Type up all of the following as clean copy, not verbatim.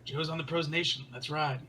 Joe's on the Pros Nation. That's right.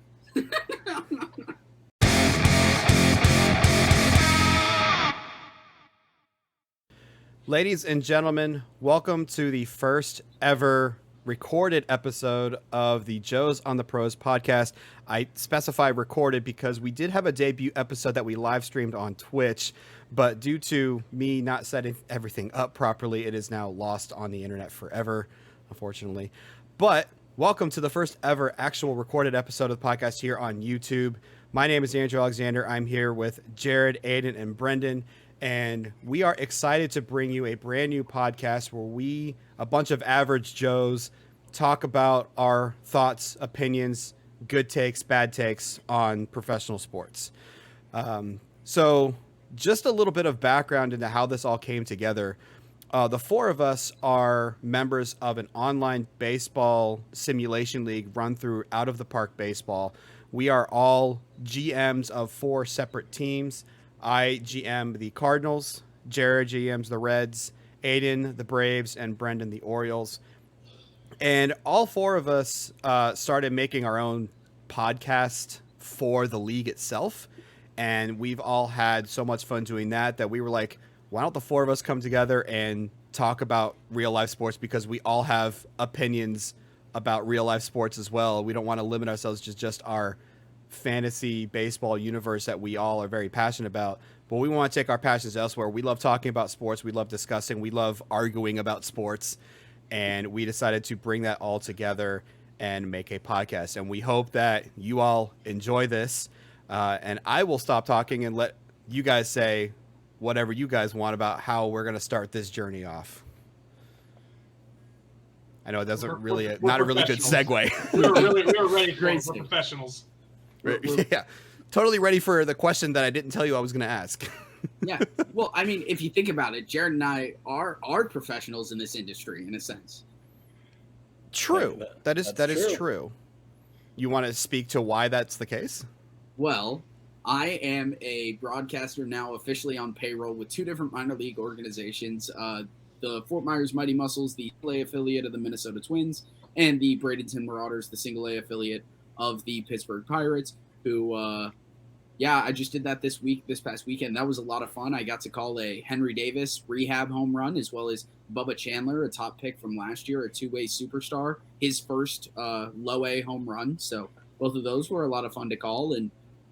Ladies and gentlemen, welcome to the first ever recorded episode of the Joe's on the Pros podcast. I specify recorded because we did have a debut episode that we live streamed on Twitch, but due to me not setting everything up properly, it is now lost on the internet forever, unfortunately. But welcome to the first ever actual recorded episode of the podcast here on YouTube. My name is Andrew Alexander. I'm here with Jared, Aiden, and Brendan. And we are excited to bring you a brand new podcast where we, a bunch of average Joes, talk about our thoughts, opinions, good takes, bad takes on professional sports. So just a little bit of background into how this all came together. The four of us are members of an online baseball simulation league run through Out of the Park Baseball. We are all GMs of four separate teams. I GM the Cardinals, Jared GMs the Reds, Aiden the Braves, and Brendan the Orioles. And all four of us started making our own podcast for the league itself. And we've all had so much fun doing that we were like, why don't the four of us come together and talk about real life sports, because we all have opinions about real life sports as well. We don't want to limit ourselves to just our fantasy baseball universe that we all are very passionate about, but we want to take our passions elsewhere. We love talking about sports. We love discussing. We love arguing about sports. And we decided to bring that all together and make a podcast. And we hope that you all enjoy this. And I will stop talking and let you guys say whatever you guys want about how we're going to start this journey off. I know it doesn't really, not a really good segue. We were ready for it. We're professionals. Yeah, totally ready for the question that I didn't tell you I was going to ask. Yeah, well, I mean, if you think about it, Jared and I are professionals in this industry, in a sense. True. That is true. You want to speak to why that's the case? Well, I am a broadcaster now officially on payroll with two different minor league organizations, the Fort Myers Mighty Muscles, the A affiliate of the Minnesota Twins, and the Bradenton Marauders, the single A affiliate of the Pittsburgh Pirates, who, I just did that this past weekend. That was a lot of fun. I got to call a Henry Davis rehab home run, as well as Bubba Chandler, a top pick from last year, a two-way superstar, his first low A home run. So both of those were a lot of fun to call. And,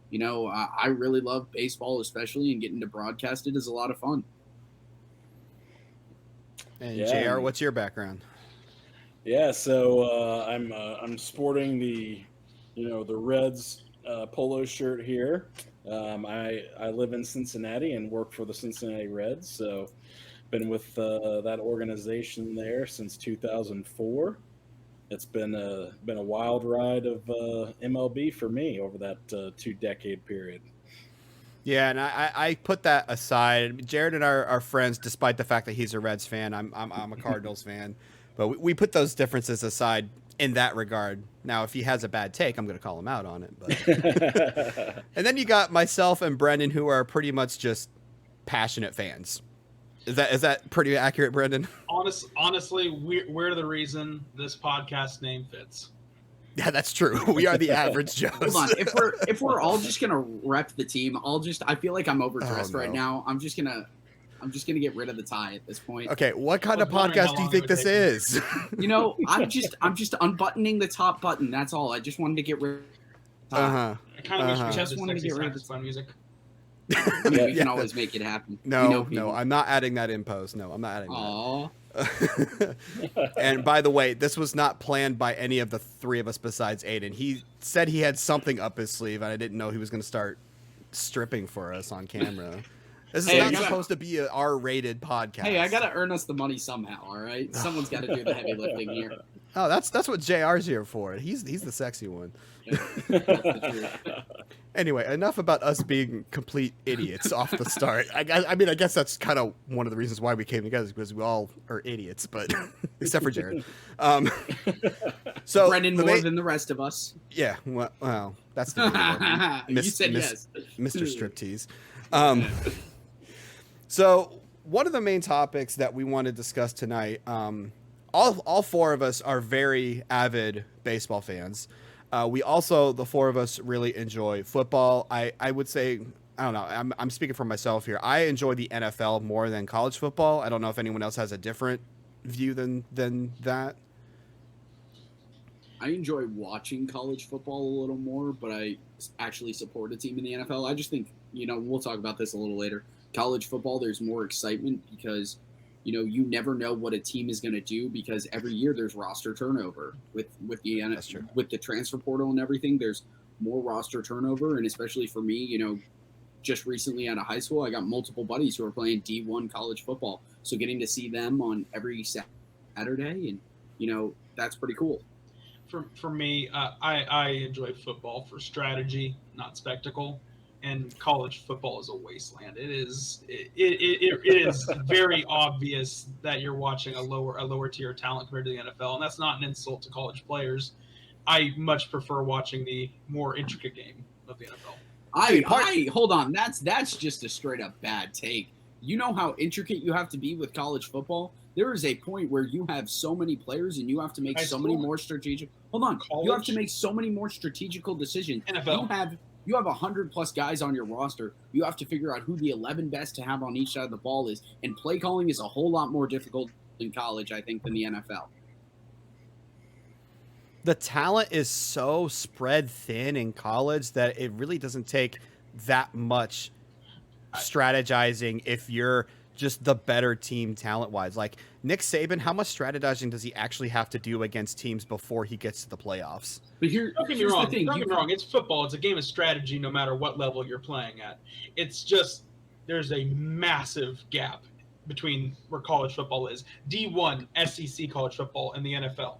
you know, I really love baseball, especially, and getting to broadcast it is a lot of fun. And JR, what's your background? Yeah, so I'm sporting the Reds polo shirt here. I live in Cincinnati and work for the Cincinnati Reds, so been with that organization there since 2004. It's been a wild ride of MLB for me over that 2-decade period. Yeah, and I put that aside. Jared and I are friends, despite the fact that he's a Reds fan. I'm a Cardinals fan, but we put those differences aside in that regard. Now, if he has a bad take, I'm going to call him out on it. But and then you got myself and Brendan, who are pretty much just passionate fans. Is that pretty accurate, Brendan? Honestly, we're the reason this podcast name fits. Yeah, that's true. We are the average Joes. Hold on, if we're all just gonna rep the team, I feel like I'm overdressed right now. I'm just gonna get rid of the tie at this point. Okay, what kind of podcast do you think this is? You know, I'm just unbuttoning the top button. That's all. I just wanted to get rid of the tie. I kind of wish we just wanted to get rid of this fun music. I mean, we can always make it happen. No, I'm not adding that in post. No, I'm not adding that. And by the way, this was not planned by any of the three of us besides Aiden. He said he had something up his sleeve, and I didn't know he was going to start stripping for us on camera. This is not supposed to be an R-rated podcast. Hey, I got to earn us the money somehow, all right? Someone's got to do the heavy lifting here. Oh, that's what JR's here for. He's the sexy one. Yeah, anyway, enough about us being complete idiots off the start. I mean, I guess that's kind of one of the reasons why we came together, because we all are idiots, but except for Jared. So Brendan more than the rest of us. Yeah, well, that's the you said yes, Mr. Striptease. So one of the main topics that we want to discuss tonight all four of us are very avid baseball fans. We also, the four of us, really enjoy football. I would say, I don't know, I'm speaking for myself here. I enjoy the NFL more than college football. I don't know if anyone else has a different view than that. I enjoy watching college football a little more, but I actually support a team in the NFL. I just think, we'll talk about this a little later. College football, there's more excitement because, you never know what a team is going to do because every year there's roster turnover with the transfer portal and everything. There's more roster turnover, and especially for me, just recently out of high school, I got multiple buddies who are playing D1 college football. So getting to see them on every Saturday, and that's pretty cool. For me, I enjoy football for strategy, not spectacle. And college football is a wasteland. It is very obvious that you're watching a lower tier talent compared to the NFL, and that's not an insult to college players. I much prefer watching the more intricate game of the NFL. Hold on. That's just a straight up bad take. You know how intricate you have to be with college football? There is a point where you have so many players and you have to make many more strategic. Hold on. College? You have to make so many more strategical decisions. NFL. You have 100+ guys on your roster. You have to figure out who the 11 best to have on each side of the ball is. And play calling is a whole lot more difficult in college, I think, than the NFL. The talent is so spread thin in college that it really doesn't take that much strategizing if you're just the better team talent-wise. Like Nick Saban, how much strategizing does he actually have to do against teams before he gets to the playoffs? But don't get me wrong. Don't get me wrong. It's football. It's a game of strategy no matter what level you're playing at. It's just there's a massive gap between where college football is. D1, SEC college football, and the NFL.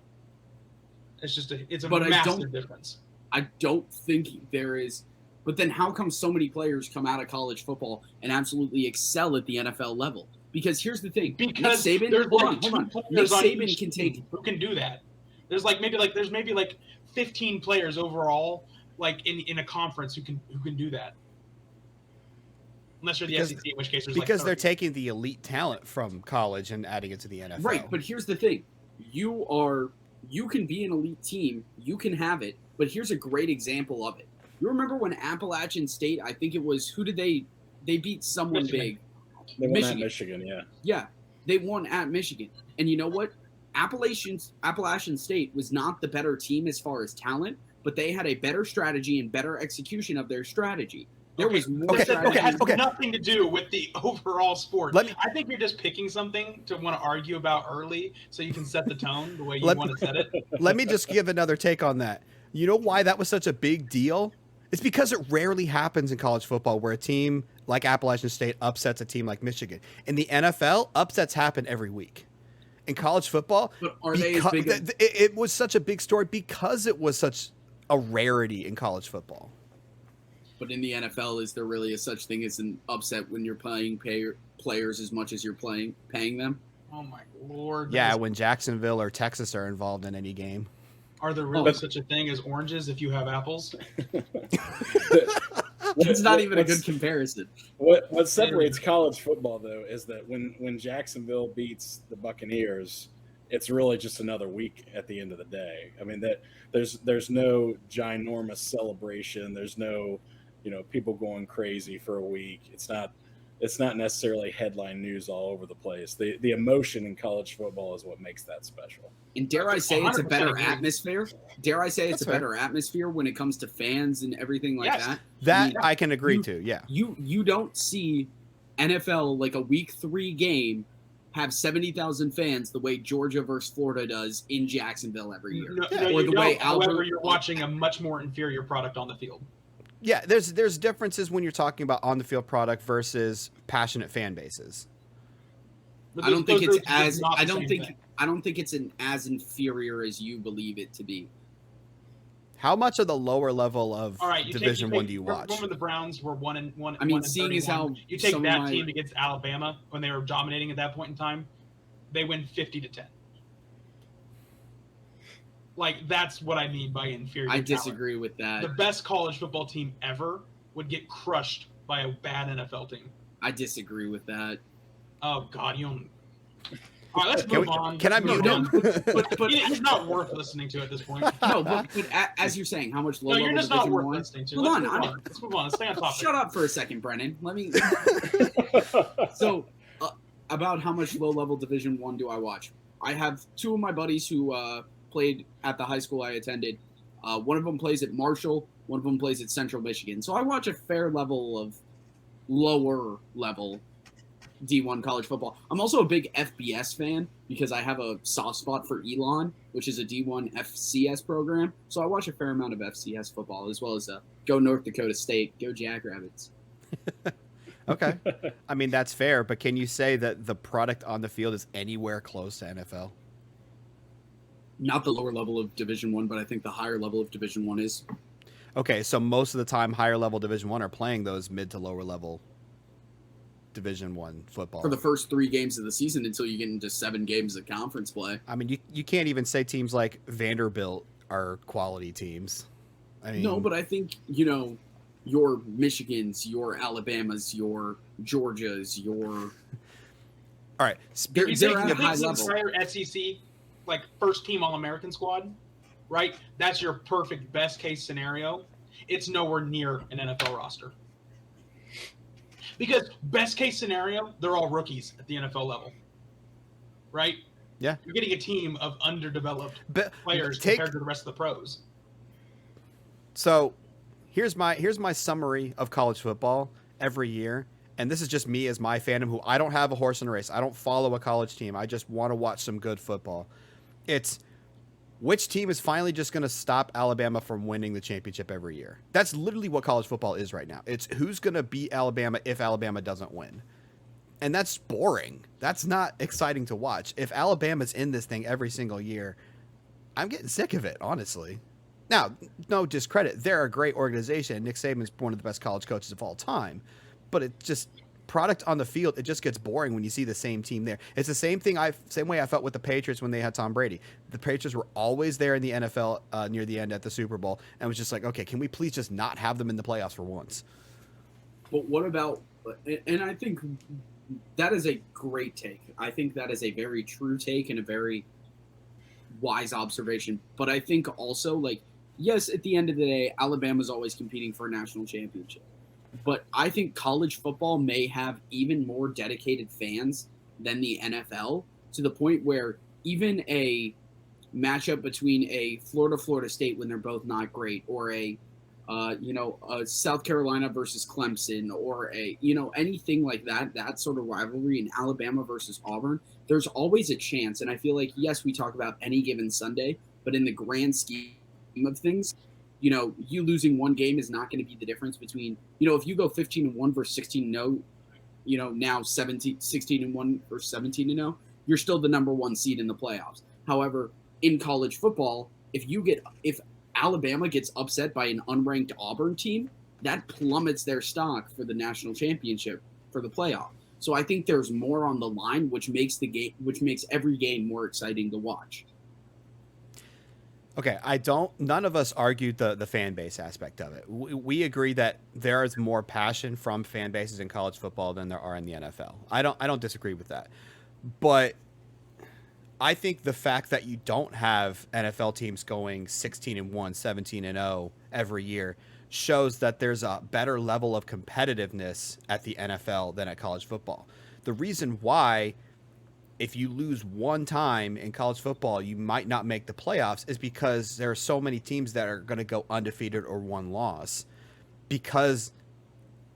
It's a massive difference. I don't think there is. But then how come so many players come out of college football and absolutely excel at the NFL level? Because here's the thing. Because Nick Saban, there's hold on. Nick Saban can take. Who can do that? There's maybe 15 players overall, like in a conference who can do that. Unless you're the SEC, in which case there's they're taking the elite talent from college and adding it to the NFL. Right, but here's the thing. You can be an elite team, you can have it, but here's a great example of it. You remember when Appalachian State, I think it was, who did they beat someone Michigan. big? They won at Michigan, yeah. Yeah, they won at Michigan. And you know what? Appalachian State was not the better team as far as talent, but they had a better strategy and better execution of their strategy. There was more strategy. It has nothing to do with the overall sport. I think you're just picking something to want to argue about early so you can set the tone the way you want to set it. Let me just give another take on that. You know why that was such a big deal? It's because it rarely happens in college football where a team like Appalachian State upsets a team like Michigan. In the NFL, upsets happen every week. In college football, it was such a big story because it was such a rarity in college football. But in the NFL, is there really a such thing as an upset when you're paying players as much as you're paying them? Oh my Lord! Yeah, when Jacksonville or Texas are involved in any game. Are there really such a thing as oranges if you have apples? That's not even a good comparison. What separates college football, though, is that when Jacksonville beats the Buccaneers, it's really just another week at the end of the day. I mean, that there's no ginormous celebration. There's no, people going crazy for a week. It's not necessarily headline news all over the place. The emotion in college football is what makes that special. And dare I say it's a better atmosphere? Dare I say it's a better atmosphere when it comes to fans and everything like that? That I can agree to, yeah. You don't see NFL, like a week 3 game, have 70,000 fans the way Georgia versus Florida does in Jacksonville every year. However, you're watching a much more inferior product on the field. Yeah, there's differences when you're talking about on the field product versus passionate fan bases. I don't think it's as inferior as you believe it to be. How much of the lower level of Division One do you watch? Remember the Browns were 1-1. I mean, seeing as how you take that team against Alabama when they were dominating at that point in time, they win 50-10. Like, that's what I mean by inferior. I disagree with that. The best college football team ever would get crushed by a bad NFL team. I disagree with that. Oh God, you don't. All right, let's move on. Can I Let's mute move him? on. But it's not worth listening to at this point. No, but as you're saying, how much No, low-level you're just not Division worth One? listening to. Hold Let's on, move I'm- on. Let's move on. Let's stay on topic. Shut up for a second, Brennan. Let me. So, about how much low-level Division One do I watch? I have two of my buddies who played at the high school I attended. One of them plays at Marshall. One of them plays at Central Michigan. So I watch a fair level of lower level D1 college football. I'm also a big FBS fan because I have a soft spot for Elon, which is a D1 FCS program. So I watch a fair amount of FCS football, as well as go North Dakota State, go Jackrabbits. Okay. I mean, that's fair, but can you say that the product on the field is anywhere close to NFL? Not the lower level of Division One, but I think the higher level of Division One is. Okay, so most of the time, higher level Division One are playing those mid to lower level Division One football For the first 3 games of the season until you get into 7 games of conference play. I mean, you can't even say teams like Vanderbilt are quality teams. I mean, No, but I think, your Michigans, your Alabamas, your Georgias, your... all right. They're You think at a high the level. entire SEC, like first team All-American squad, right? That's your perfect best case scenario. It's nowhere near an NFL roster. Because best case scenario, they're all rookies at the NFL level, right? Yeah. You're getting a team of underdeveloped But players take- compared to the rest of the pros. So here's my summary of college football every year. And this is just me as my fandom who I don't have a horse in a race. I don't follow a college team. I just want to watch some good football. It's which team is finally just going to stop Alabama from winning the championship every year. That's literally what college football is right now. It's who's going to beat Alabama if Alabama doesn't win. And that's boring. That's not exciting to watch. If Alabama's in this thing every single year, I'm getting sick of it, honestly. Now, no discredit. They're a great organization. Nick Saban's one of the best college coaches of all time. But it just, product on the field, it just gets boring when you see the same team there. It's the same way I felt with the Patriots when they had Tom Brady. The Patriots were always there in the NFL near the end at the Super Bowl. And it was just like, okay, can we please just not have them in the playoffs for once? But what about... And I think that is a great take. I think that is a very true take and a very wise observation. But I think also, yes, at the end of the day, Alabama's always competing for a national championship. But I think college football may have even more dedicated fans than the NFL, to the point where even a matchup between a Florida State when they're both not great, or a South Carolina versus Clemson, or anything like that sort of rivalry in Alabama versus Auburn, there's always a chance. And I feel like, yes, we talk about any given Sunday, but in the grand scheme of things, you losing one game is not going to be the difference between, if you go 15-1 versus 16-0, now 16-1 versus 17-0, you're still the number 1 seed in the playoffs. However, in college football, if Alabama gets upset by an unranked Auburn team, that plummets their stock for the national championship for the playoff. So I think there's more on the line, which makes every game more exciting to watch. Okay, none of us argued the fan base aspect of it. We agree that there is more passion from fan bases in college football than there are in the NFL. I don't disagree with that. But I think the fact that you don't have NFL teams going 16-1, 17-0 every year shows that there's a better level of competitiveness at the NFL than at college football. The reason why, if you lose one time in college football, you might not make the playoffs is because there are so many teams that are going to go undefeated or one loss because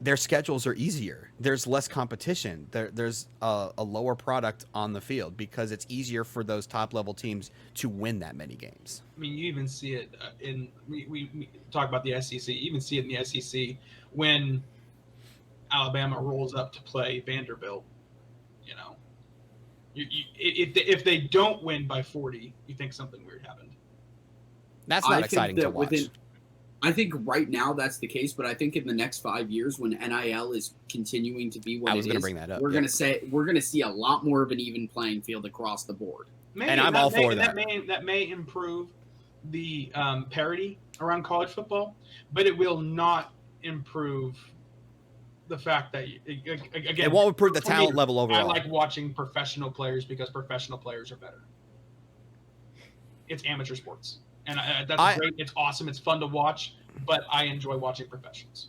their schedules are easier. There's less competition. There's a lower product on the field because it's easier for those top level teams to win that many games. I mean, you even see it we talk about the SEC. You even see it in the SEC when Alabama rolls up to play Vanderbilt. If they don't win by 40, you think something weird happened. That's not exciting to watch. I think right now that's the case, but I think in the next 5 years, when NIL is continuing to be what it is, bring that up. We're going to see a lot more of an even playing field across the board. Maybe, and I'm all for that. That may improve the parity around college football, but it will not improve the fact that again, it won't improve the for me, talent level I overall. like watching professional players because professional players are better. It's amateur sports, and that's great. It's awesome. It's fun to watch, but I enjoy watching professionals.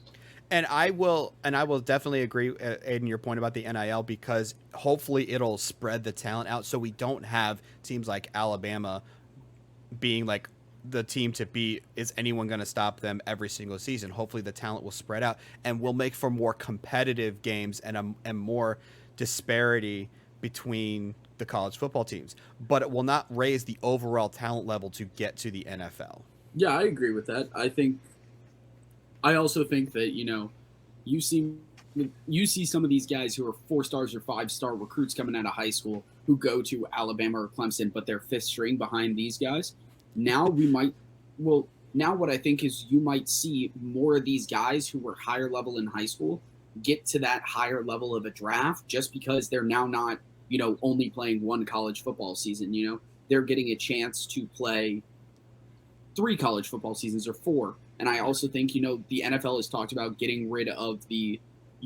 And I will definitely agree, Aiden, your point about the NIL, because hopefully it'll spread the talent out so we don't have teams like Alabama being like the team to beat. Is anyone going to stop them every single season? Hopefully the talent will spread out and will make for more competitive games and more disparity between the college football teams. But it will not raise the overall talent level to get to the NFL. Yeah, I agree with that. I also think that, you see some of these guys who are 4-stars or 5-star recruits coming out of high school who go to Alabama or Clemson, but they're 5th string behind these guys. Now what I think is you might see more of these guys who were higher level in high school get to that higher level of a draft just because they're now not, only playing one college football season. They're getting a chance to play 3 college football seasons or 4. And I also think, the NFL has talked about getting rid of you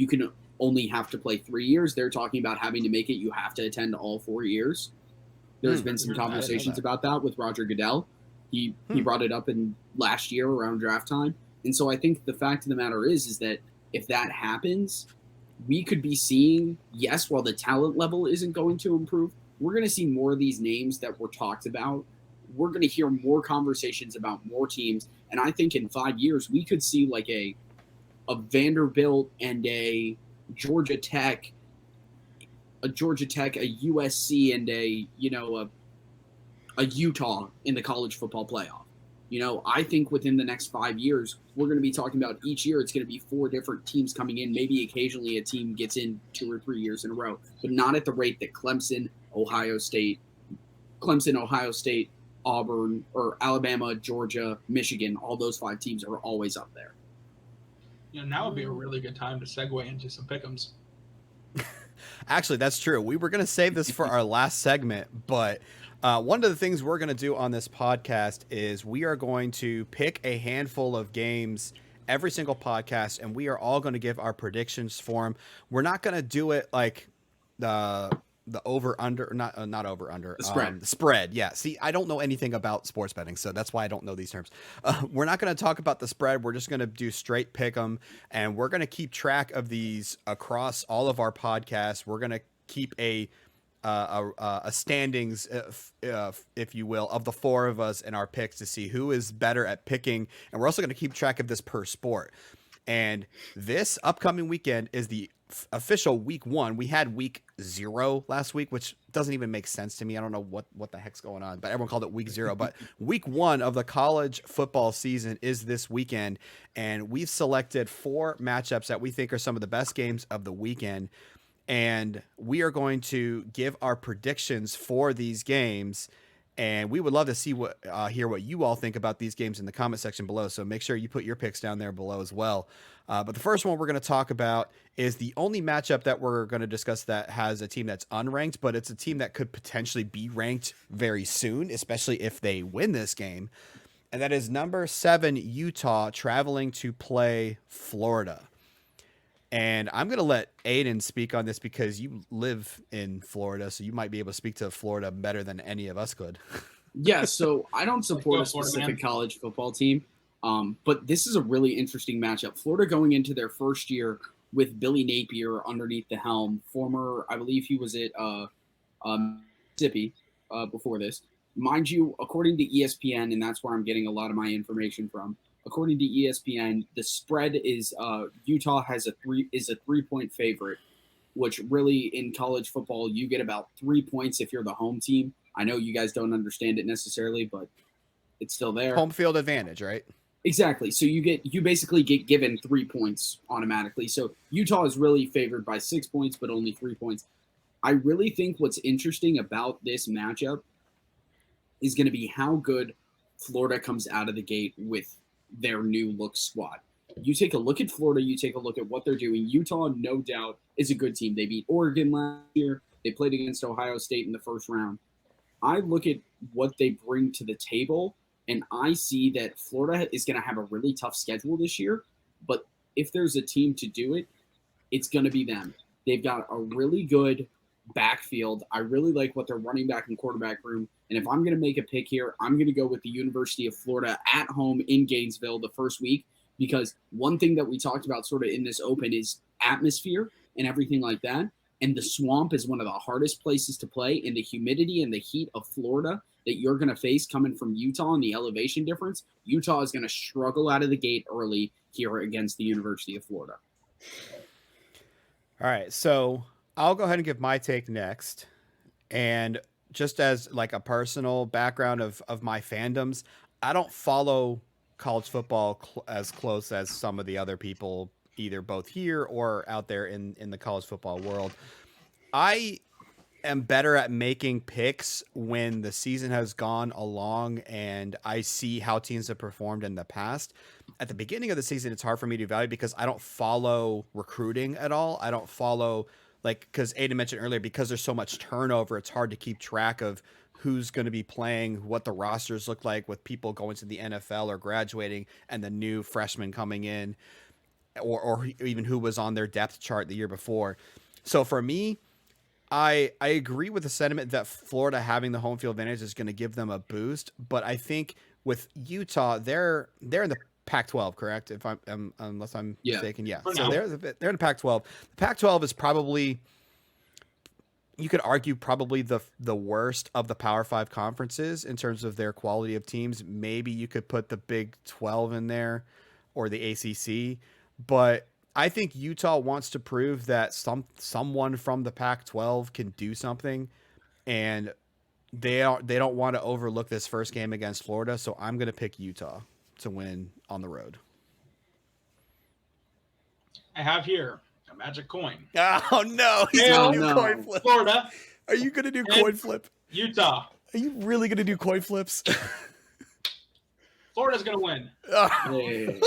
can only have to play 3 years. They're talking about having to make it you have to attend all 4 years. There's been some conversations about that with Roger Goodell. He brought it up in last year around draft time. And so I think the fact of the matter is that if that happens, we could be seeing, yes, while the talent level isn't going to improve, we're going to see more of these names that were talked about. We're going to hear more conversations about more teams. And I think in 5 years, we could see like a Vanderbilt and a Georgia Tech, a USC and a Utah in the college football playoff. I think within the next 5 years, we're going to be talking about each year. It's going to be 4 different teams coming in. Maybe occasionally a team gets in 2 or 3 years in a row, but not at the rate that Clemson, Ohio State, Auburn, or Alabama, Georgia, Michigan, all those 5 teams are always up there. Now would be a really good time to segue into some pick'ems. Actually, that's true. We were going to save this for our last segment, but one of the things we're going to do on this podcast is we are going to pick a handful of games every single podcast, and we are all going to give our predictions for them. We're not going to do it like the over under, not over under, the spread. Yeah. See, I don't know anything about sports betting, so that's why I don't know these terms. We're not going to talk about the spread. We're just going to do straight pick 'em, and we're going to keep track of these across all of our podcasts. We're going to keep a standings, if you will, of the 4 of us in our picks to see who is better at picking, and we're also going to keep track of this per sport. And this upcoming weekend is the official week 1. We had week 0 last week, which doesn't even make sense to me. I don't know what the heck's going on, but everyone called it week 0. But week 1 of the college football season is this weekend, and we've selected 4 matchups that we think are some of the best games of the weekend. And we are going to give our predictions for these games, and we would love to see hear what you all think about these games in the comment section below. So make sure you put your picks down there below as well. But the first one we're going to talk about is the only matchup that we're going to discuss that has a team that's unranked, but it's a team that could potentially be ranked very soon, especially if they win this game. And that is number 7 Utah traveling to play Florida. And I'm going to let Aiden speak on this because you live in Florida, so you might be able to speak to Florida better than any of us could. Yeah, so I don't support a specific college football team, but this is a really interesting matchup. Florida going into their first year with Billy Napier underneath the helm, former, I believe he was at Mississippi before this. Mind you, according to ESPN, and that's where I'm getting a lot of my information from, according to ESPN, the spread is Utah is a 3-point favorite, which really in college football, you get about 3 points if you're the home team. I know you guys don't understand it necessarily, but it's still there. Home field advantage, right? Exactly. So you basically get given 3 points automatically. So Utah is really favored by 6 points, but only 3 points. I really think what's interesting about this matchup is going to be how good Florida comes out of the gate with their new look squad. You take a look at Florida, you take a look at what they're doing. Utah, no doubt, is a good team. They beat Oregon last year. They played against Ohio State in the first round. I look at what they bring to the table, and I see that Florida is going to have a really tough schedule this year. But if there's a team to do it, it's going to be them. They've got a really good backfield. I really like what their running back and quarterback room. And if I'm going to make a pick here, I'm going to go with the University of Florida at home in Gainesville the first week, because one thing that we talked about sort of in this open is atmosphere and everything like that. And the Swamp is one of the hardest places to play, and the humidity and the heat of Florida that you're going to face coming from Utah and the elevation difference, Utah is going to struggle out of the gate early here against the University of Florida. All right, so I'll go ahead and give my take next. And just as like a personal background of my fandoms, I don't follow college football as close as some of the other people, either both here or out there in the college football world. I am better at making picks when the season has gone along and I see how teams have performed in the past. At the beginning of the season, it's hard for me to evaluate because I don't follow recruiting at all. I don't follow, like, because Aiden mentioned earlier, because there's so much turnover, it's hard to keep track of who's going to be playing, what the rosters look like with people going to the NFL or graduating and the new freshmen coming in, or even who was on their depth chart the year before. So for me, I agree with the sentiment that Florida having the home field advantage is going to give them a boost, but I think with Utah, they're in the Pac-12, correct? If I'm unless I'm mistaken, yeah. So they're in the Pac-12. The Pac-12 is probably, you could argue, probably the worst of the Power 5 conferences in terms of their quality of teams. Maybe you could put the Big 12 in there or the ACC, but I think Utah wants to prove that someone from the Pac-12 can do something, and they don't want to overlook this first game against Florida. So I'm going to pick Utah to win on the road. I have here a magic coin. Oh no! He's Hail, going to do coin flip. Florida. Are you going to do coin flip? Utah. Are you really going to do coin flips? Florida's going to win. Hey.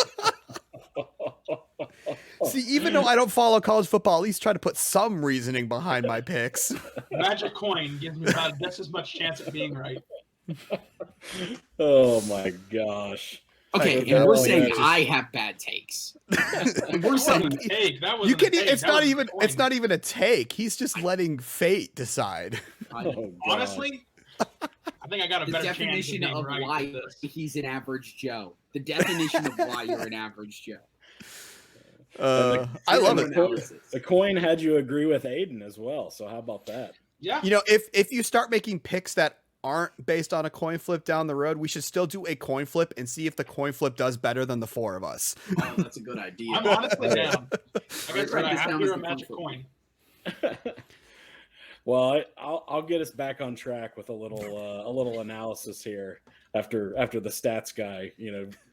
See, even though I don't follow college football, at least try to put some reasoning behind my picks. Magic coin gives me about just as much chance at being right. Oh my gosh. Okay, and we're saying I have bad takes. We're saying take. That was It's not even a take. He's just letting fate decide. Honestly, I think I got a better chance. The definition of why he's an average Joe. The definition of why you're an average Joe. I love it. The coin had you agree with Aiden as well. So how about that? Yeah. You know, if you start making picks that aren't based on a coin flip down the road, we should still do a coin flip and see if the coin flip does better than the four of us. Oh, that's a good idea. I'm honestly down. I have here a magic coin. Well, I'll get us back on track with a little analysis here after the stats guy,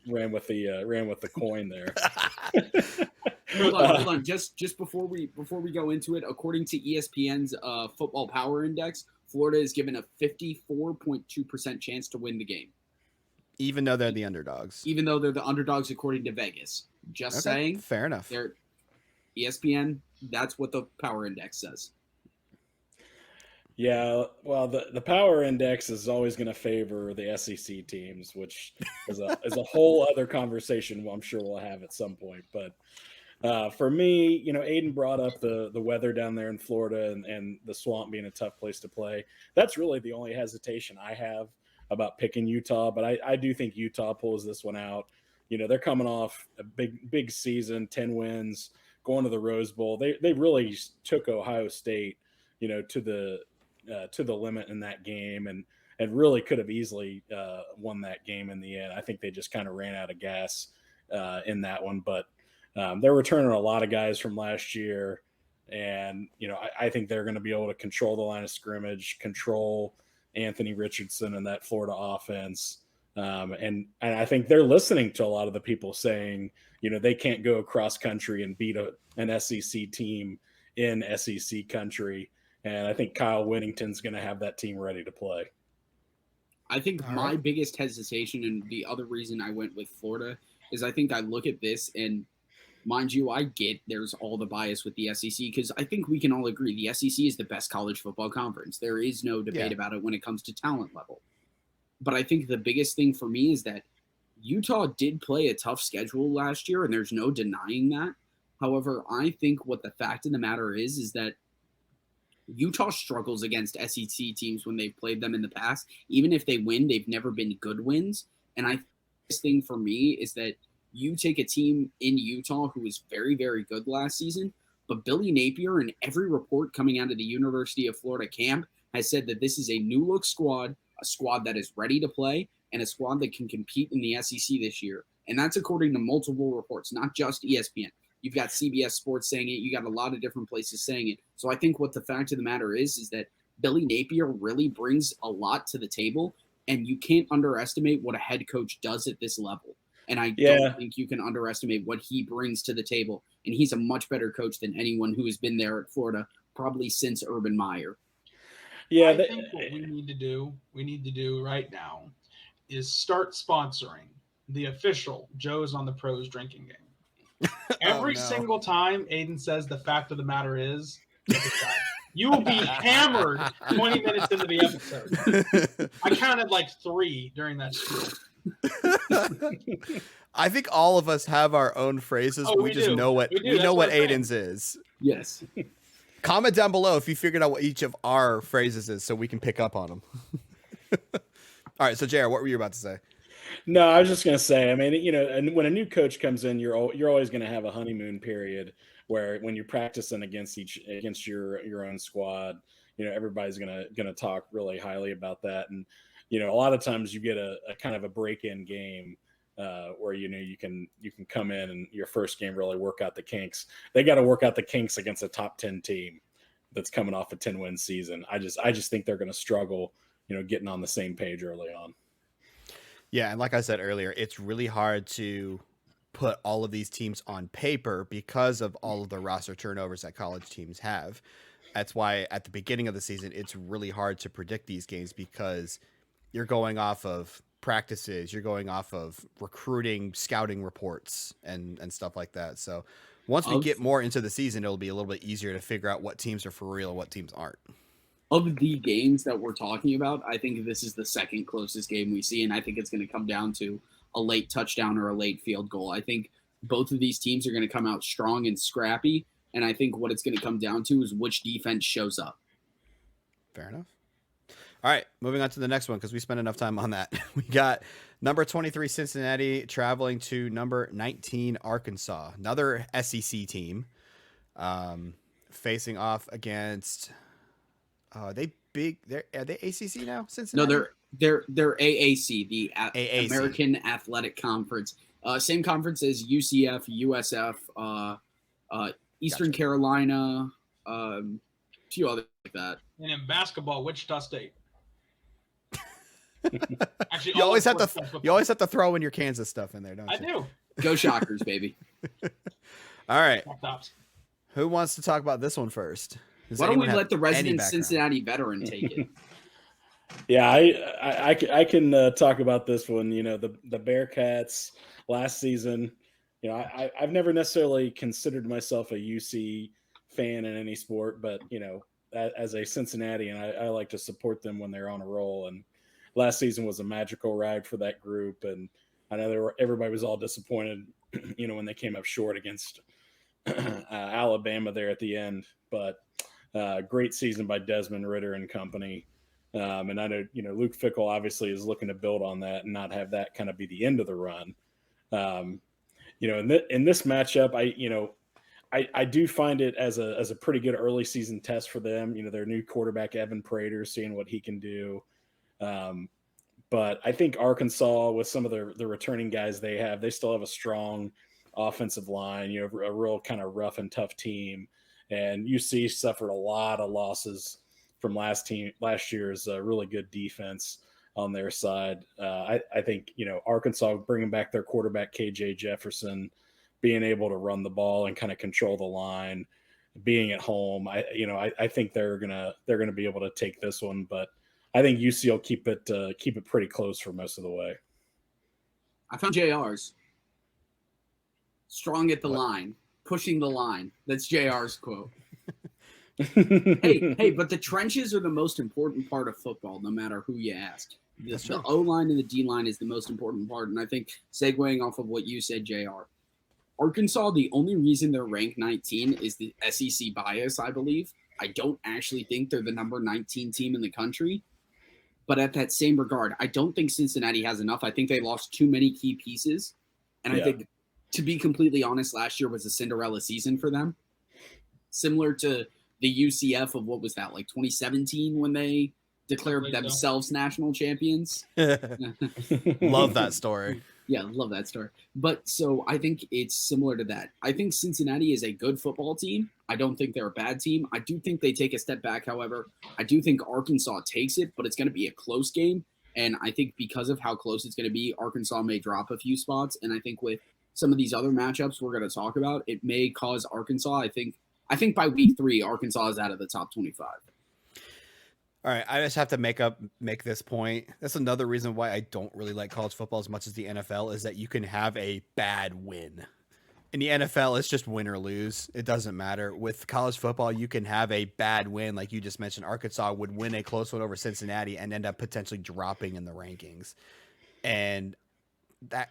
ran with the coin there. Hold on. Just before we go into it, according to ESPN's Football Power Index, Florida is given a 54.2% chance to win the game. Even though they're the underdogs. Even though they're the underdogs according to Vegas. Just saying. Fair enough. They're ESPN, that's what the Power Index says. Yeah, well, the Power Index is always going to favor the SEC teams, which is a whole other conversation I'm sure we'll have at some point. But for me, Aiden brought up the weather down there in Florida and the Swamp being a tough place to play. That's really the only hesitation I have about picking Utah. But I do think Utah pulls this one out. They're coming off a big season, 10 wins, going to the Rose Bowl. They really took Ohio State, to the limit in that game and really could have easily won that game in the end. I think they just kind of ran out of gas in that one, but they're returning a lot of guys from last year. And, I think they're going to be able to control the line of scrimmage, control Anthony Richardson and that Florida offense. And I think they're listening to a lot of the people saying, they can't go across country and beat an SEC team in SEC country. And I think Kyle Whittington's going to have that team ready to play. I think my biggest hesitation, and the other reason I went with Florida, is I think I look at this, and mind you, I get there's all the bias with the SEC, because I think we can all agree the SEC is the best college football conference. There is no debate about it when it comes to talent level. But I think the biggest thing for me is that Utah did play a tough schedule last year, and there's no denying that. However, I think what the fact of the matter is that Utah struggles against SEC teams when they've played them in the past. Even if they win, they've never been good wins. And I think this thing for me is that you take a team in Utah who was very, very good last season, but Billy Napier, in every report coming out of the University of Florida camp, has said that this is a new look squad, a squad that is ready to play, and a squad that can compete in the SEC this year. And that's according to multiple reports, not just ESPN. You've got CBS Sports saying it. You got a lot of different places saying it. So I think what the fact of the matter is that Billy Napier really brings a lot to the table, and you can't underestimate what a head coach does at this level. And I don't think you can underestimate what he brings to the table. And he's a much better coach than anyone who has been there at Florida, probably since Urban Meyer. Yeah, I think what we need to do right now is start sponsoring the official Joe's on the Pros drinking game. Every single time Aiden says the fact of the matter is, you will be hammered 20 minutes into the episode. I counted like 3 during that spiel. I think all of us have our own phrases. We just know what Aiden's is. Yes. Comment down below if you figured out what each of our phrases is so we can pick up on them. All right, so JR, what were you about to say? No, I was just going to say, I mean, and when a new coach comes in, you're always going to have a honeymoon period where when you're practicing against your own squad, everybody's going to talk really highly about that. And, a lot of times you get a kind of a break-in game where, you can come in and your first game really work out the kinks. They got to work out the kinks against a top 10 team that's coming off a 10-win season. I just think they're going to struggle, getting on the same page early on. Yeah, and like I said earlier, it's really hard to put all of these teams on paper because of all of the roster turnovers that college teams have. That's why at the beginning of the season, it's really hard to predict these games because you're going off of practices, you're going off of recruiting, scouting reports, and stuff like that. So once we get more into the season, it'll be a little bit easier to figure out what teams are for real and what teams aren't. Of the games that we're talking about, I think this is the second closest game we see, and I think it's going to come down to a late touchdown or a late field goal. I think both of these teams are going to come out strong and scrappy, and I think what it's going to come down to is which defense shows up. Fair enough. All right, moving on to the next one because we spent enough time on that. We got number 23 Cincinnati traveling to number 19 Arkansas, another SEC team, facing off against. Are they ACC now? Cincinnati? No, they're AAC, the AAC. American Athletic Conference. Same conference as UCF, USF, Eastern Carolina, a few others like that. And in basketball, Wichita State. Actually, you always have to throw in your Kansas stuff in there, don't you? I do. Go Shockers, baby. All right. Who wants to talk about this one first? Why don't we let the resident Cincinnati veteran take it? Yeah, I can talk about this one. The Bearcats last season. I've never necessarily considered myself a UC fan in any sport, but as a Cincinnatian, I like to support them when they're on a roll. And last season was a magical ride for that group, and I know everybody was all disappointed, when they came up short against Alabama there at the end. But great season by Desmond Ritter and company. And I know, Luke Fickell obviously is looking to build on that and not have that kind of be the end of the run. In this matchup, I do find it as a pretty good early season test for them. Their new quarterback, Evan Prater, seeing what he can do. But I think Arkansas, with some of the returning guys they still have a strong offensive line, a real kind of rough and tough team. And UC suffered a lot of losses from last year's really good defense on their side. I think, Arkansas bringing back their quarterback, KJ Jefferson, being able to run the ball and kind of control the line, being at home. I think they're gonna be able to take this one, but I think UC will keep it pretty close for most of the way. I found JR's strong at the line, pushing the line. That's JR's quote. hey, but the trenches are the most important part of football, no matter who you ask. The O-line and the D-line is the most important part. And I think segueing off of what you said, JR, Arkansas, the only reason they're ranked 19 is the SEC bias, I believe. I don't actually think they're the number 19 team in the country. But at that same regard, I don't think Cincinnati has enough. I think they lost too many key pieces. And I think, to be completely honest, last year was a Cinderella season for them. Similar to the UCF of, what was that, like 2017 when they declared themselves national champions? Love that story. Yeah, love that story. But so I think it's similar to that. I think Cincinnati is a good football team. I don't think they're a bad team. I do think they take a step back, however. I do think Arkansas takes it, but it's going to be a close game. And I think because of how close it's going to be, Arkansas may drop a few spots. And I think with some of these other matchups we're going to talk about, it may cause Arkansas. I think by week 3, Arkansas is out of the top 25. All right, I just have to make this point. That's another reason why I don't really like college football as much as the NFL, is that you can have a bad win. In the NFL, it's just win or lose. It doesn't matter. With college football, you can have a bad win. Like you just mentioned, Arkansas would win a close one over Cincinnati and end up potentially dropping in the rankings. And that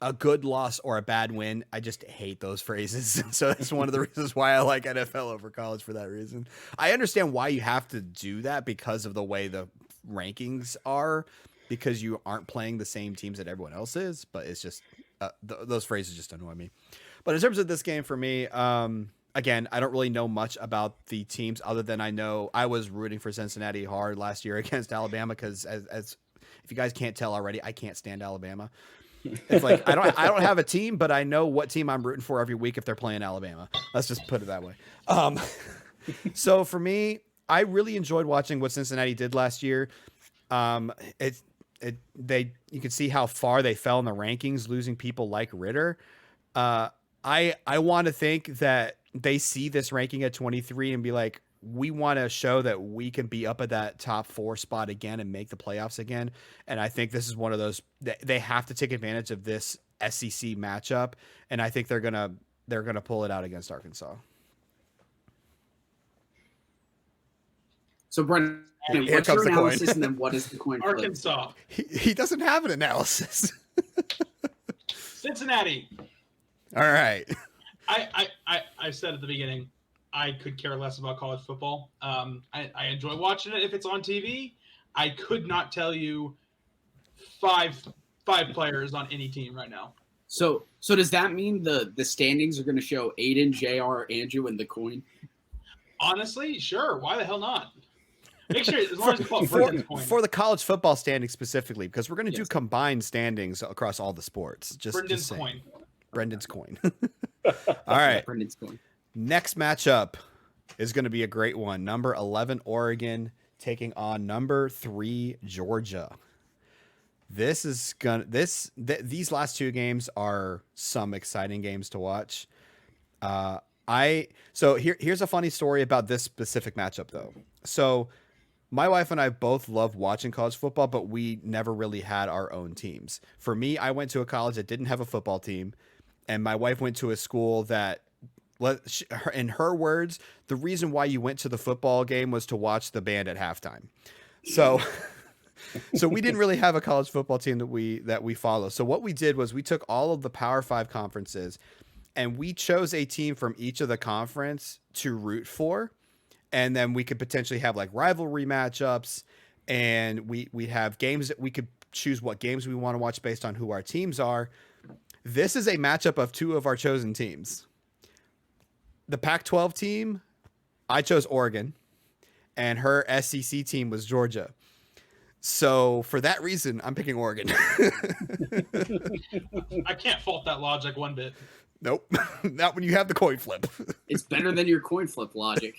a good loss or a bad win, I just hate those phrases. So that's one of the reasons why I like NFL over college, for that reason. I understand why you have to do that because of the way the rankings are, because you aren't playing the same teams that everyone else is, but it's just those phrases just annoy me. But in terms of this game for me, again, I don't really know much about the teams other than I know I was rooting for Cincinnati hard last year against Alabama because, as if you guys can't tell already, I can't stand Alabama. It's like I don't have a team, but I know what team I'm rooting for every week if they're playing Alabama. Let's just put it that way. So for me, I really enjoyed watching what Cincinnati did last year. You can see how far they fell in the rankings, losing people like Ritter. I want to think that they see this ranking at 23 and be like, we want to show that we can be up at that top 4 spot again and make the playoffs again. And I think this is one of those, they have to take advantage of this SEC matchup. And I think they're going to pull it out against Arkansas. So Brendan, Here comes the coin. And then what is the coin flip? Arkansas. He doesn't have an analysis. Cincinnati. All right. I said at the beginning, I could care less about college football. I enjoy watching it if it's on TV. I could not tell you five players on any team right now. So does that mean the standings are going to show Aiden, JR, Andrew, and the coin? Honestly, sure. Why the hell not? Make sure as long as it's called Brendan's coin. For the college football standings specifically, because we're going to do combined standings across all the sports. Brendan's coin. Brendan's coin. All right. Brendan's coin. Next matchup is going to be a great one. Number 11 Oregon taking on number 3 Georgia. These last 2 games are some exciting games to watch. Here's a funny story about this specific matchup though. So my wife and I both love watching college football, but we never really had our own teams. For me, I went to a college that didn't have a football team, and my wife went to a school that, in her words, the reason why you went to the football game was to watch the band at halftime. So we didn't really have a college football team that we follow. So what we did was we took all of the Power 5 conferences and we chose a team from each of the conference to root for. And then we could potentially have like rivalry matchups, and we have games that we could choose what games we want to watch based on who our teams are. This is a matchup of 2 of our chosen teams. The Pac-12 team, I chose Oregon, and her SEC team was Georgia. So for that reason, I'm picking Oregon. I can't fault that logic one bit. Nope. Not when you have the coin flip. It's better than your coin flip logic.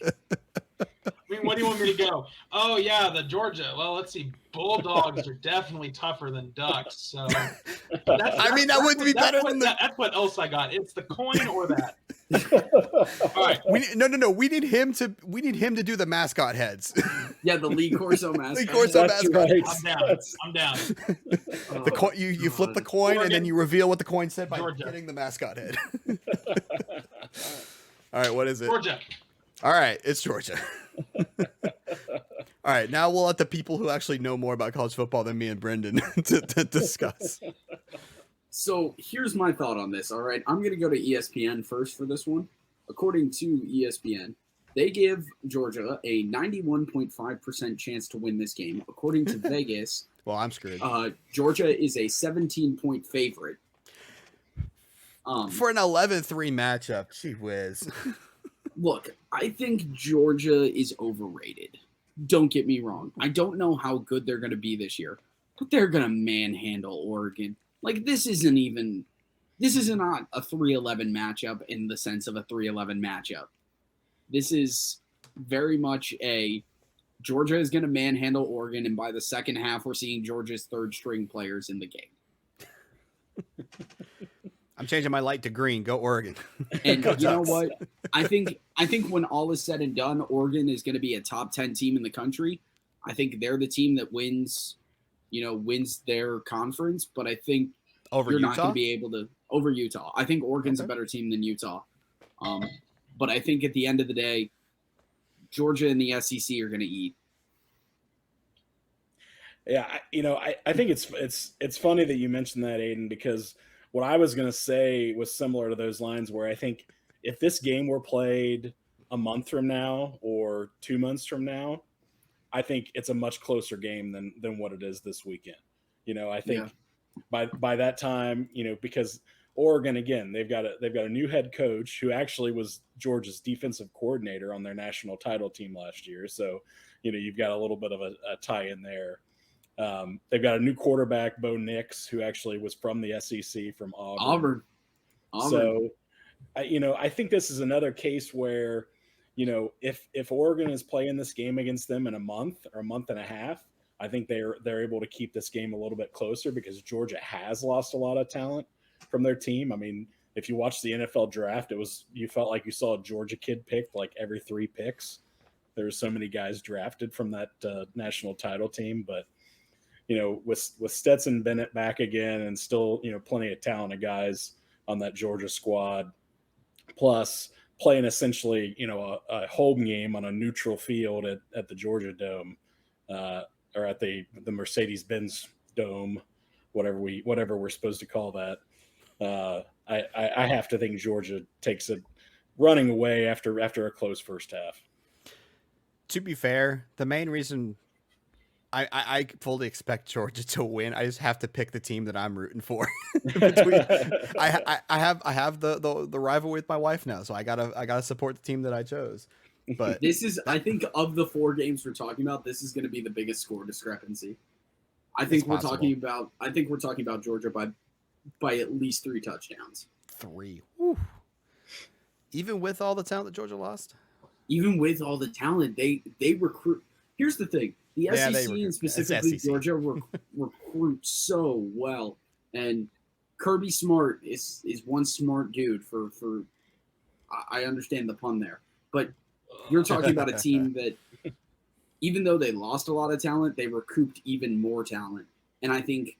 I mean, what do you want me to go? Oh, yeah, the Georgia. Well, let's see. Bulldogs are definitely tougher than Ducks. So that wouldn't be better than that's what else I got. It's the coin or that. All right. No. We need him to do the mascot heads. Yeah, the Lee Corso mascot. Lee Corso mascot. Right. I'm down. The coin. You flip the coin Oregon, and then you reveal what the coin said by Georgia. hitting the mascot head. All right, what is it? Georgia. All right, it's Georgia. All right, now we'll let the people who actually know more about college football than me and Brendan to discuss. So here's my thought on this. All right, I'm going to go to ESPN first for this one. According to ESPN, they give Georgia a 91.5% chance to win this game. According to Vegas, Well, I'm screwed. Georgia is a 17-point favorite. For an 11-3 matchup, gee whiz. Look, I think Georgia is overrated. Don't get me wrong. I don't know how good they're going to be this year, but they're going to manhandle Oregon. Like, this is not a 3-11 matchup in the sense of a 3-11 matchup. This is very much a Georgia is going to manhandle Oregon, and by the second half, we're seeing Georgia's third-string players in the game. I'm changing my light to green. Go Oregon. And Go you know Ducks. what? I think when all is said and done, Oregon is going to be a top 10 team in the country. I think they're the team that wins their conference, but I think Over you're Utah? not going to be able to over Utah. I think Oregon's a better team than Utah. But I think at the end of the day, Georgia and the SEC are going to eat. Yeah, I think it's funny that you mentioned that, Aiden, because what I was going to say was similar to those lines, where I think if this game were played a month from now or 2 months from now, I think it's a much closer game than what it is this weekend. I think by that time, because Oregon, again, they've got a new head coach who actually was Georgia's defensive coordinator on their national title team last year. So, you've got a little bit of a tie in there. They've got a new quarterback, Bo Nix, who actually was from the SEC from Auburn. So, I think this is another case where, if Oregon is playing this game against them in a month or a month and a half, I think they're able to keep this game a little bit closer because Georgia has lost a lot of talent from their team. I mean, if you watch the NFL draft, you felt like you saw a Georgia kid picked like every 3 picks. There's so many guys drafted from that national title team, but with Stetson Bennett back again and still plenty of talented guys on that Georgia squad, plus playing essentially a home game on a neutral field at the Georgia Dome, or at the Mercedes-Benz Dome, whatever we're supposed to call that. I have to think Georgia takes it running away after a close first half. To be fair, the main reason I fully expect Georgia to win, I just have to pick the team that I'm rooting for. I have the rival with my wife now, so I gotta support the team that I chose. But This is, I think, of the 4 games we're talking about, this is going to be the biggest score discrepancy. I think we're talking about Georgia by at least 3 touchdowns. 3. Whew. Even with all the talent that Georgia lost? Even with all the talent, they recruit. Here's the thing. The SEC and specifically SEC. Georgia recruit so well. And Kirby Smart is one smart dude for I understand the pun there. But you're talking about a team that, even though they lost a lot of talent, they recouped even more talent. And I think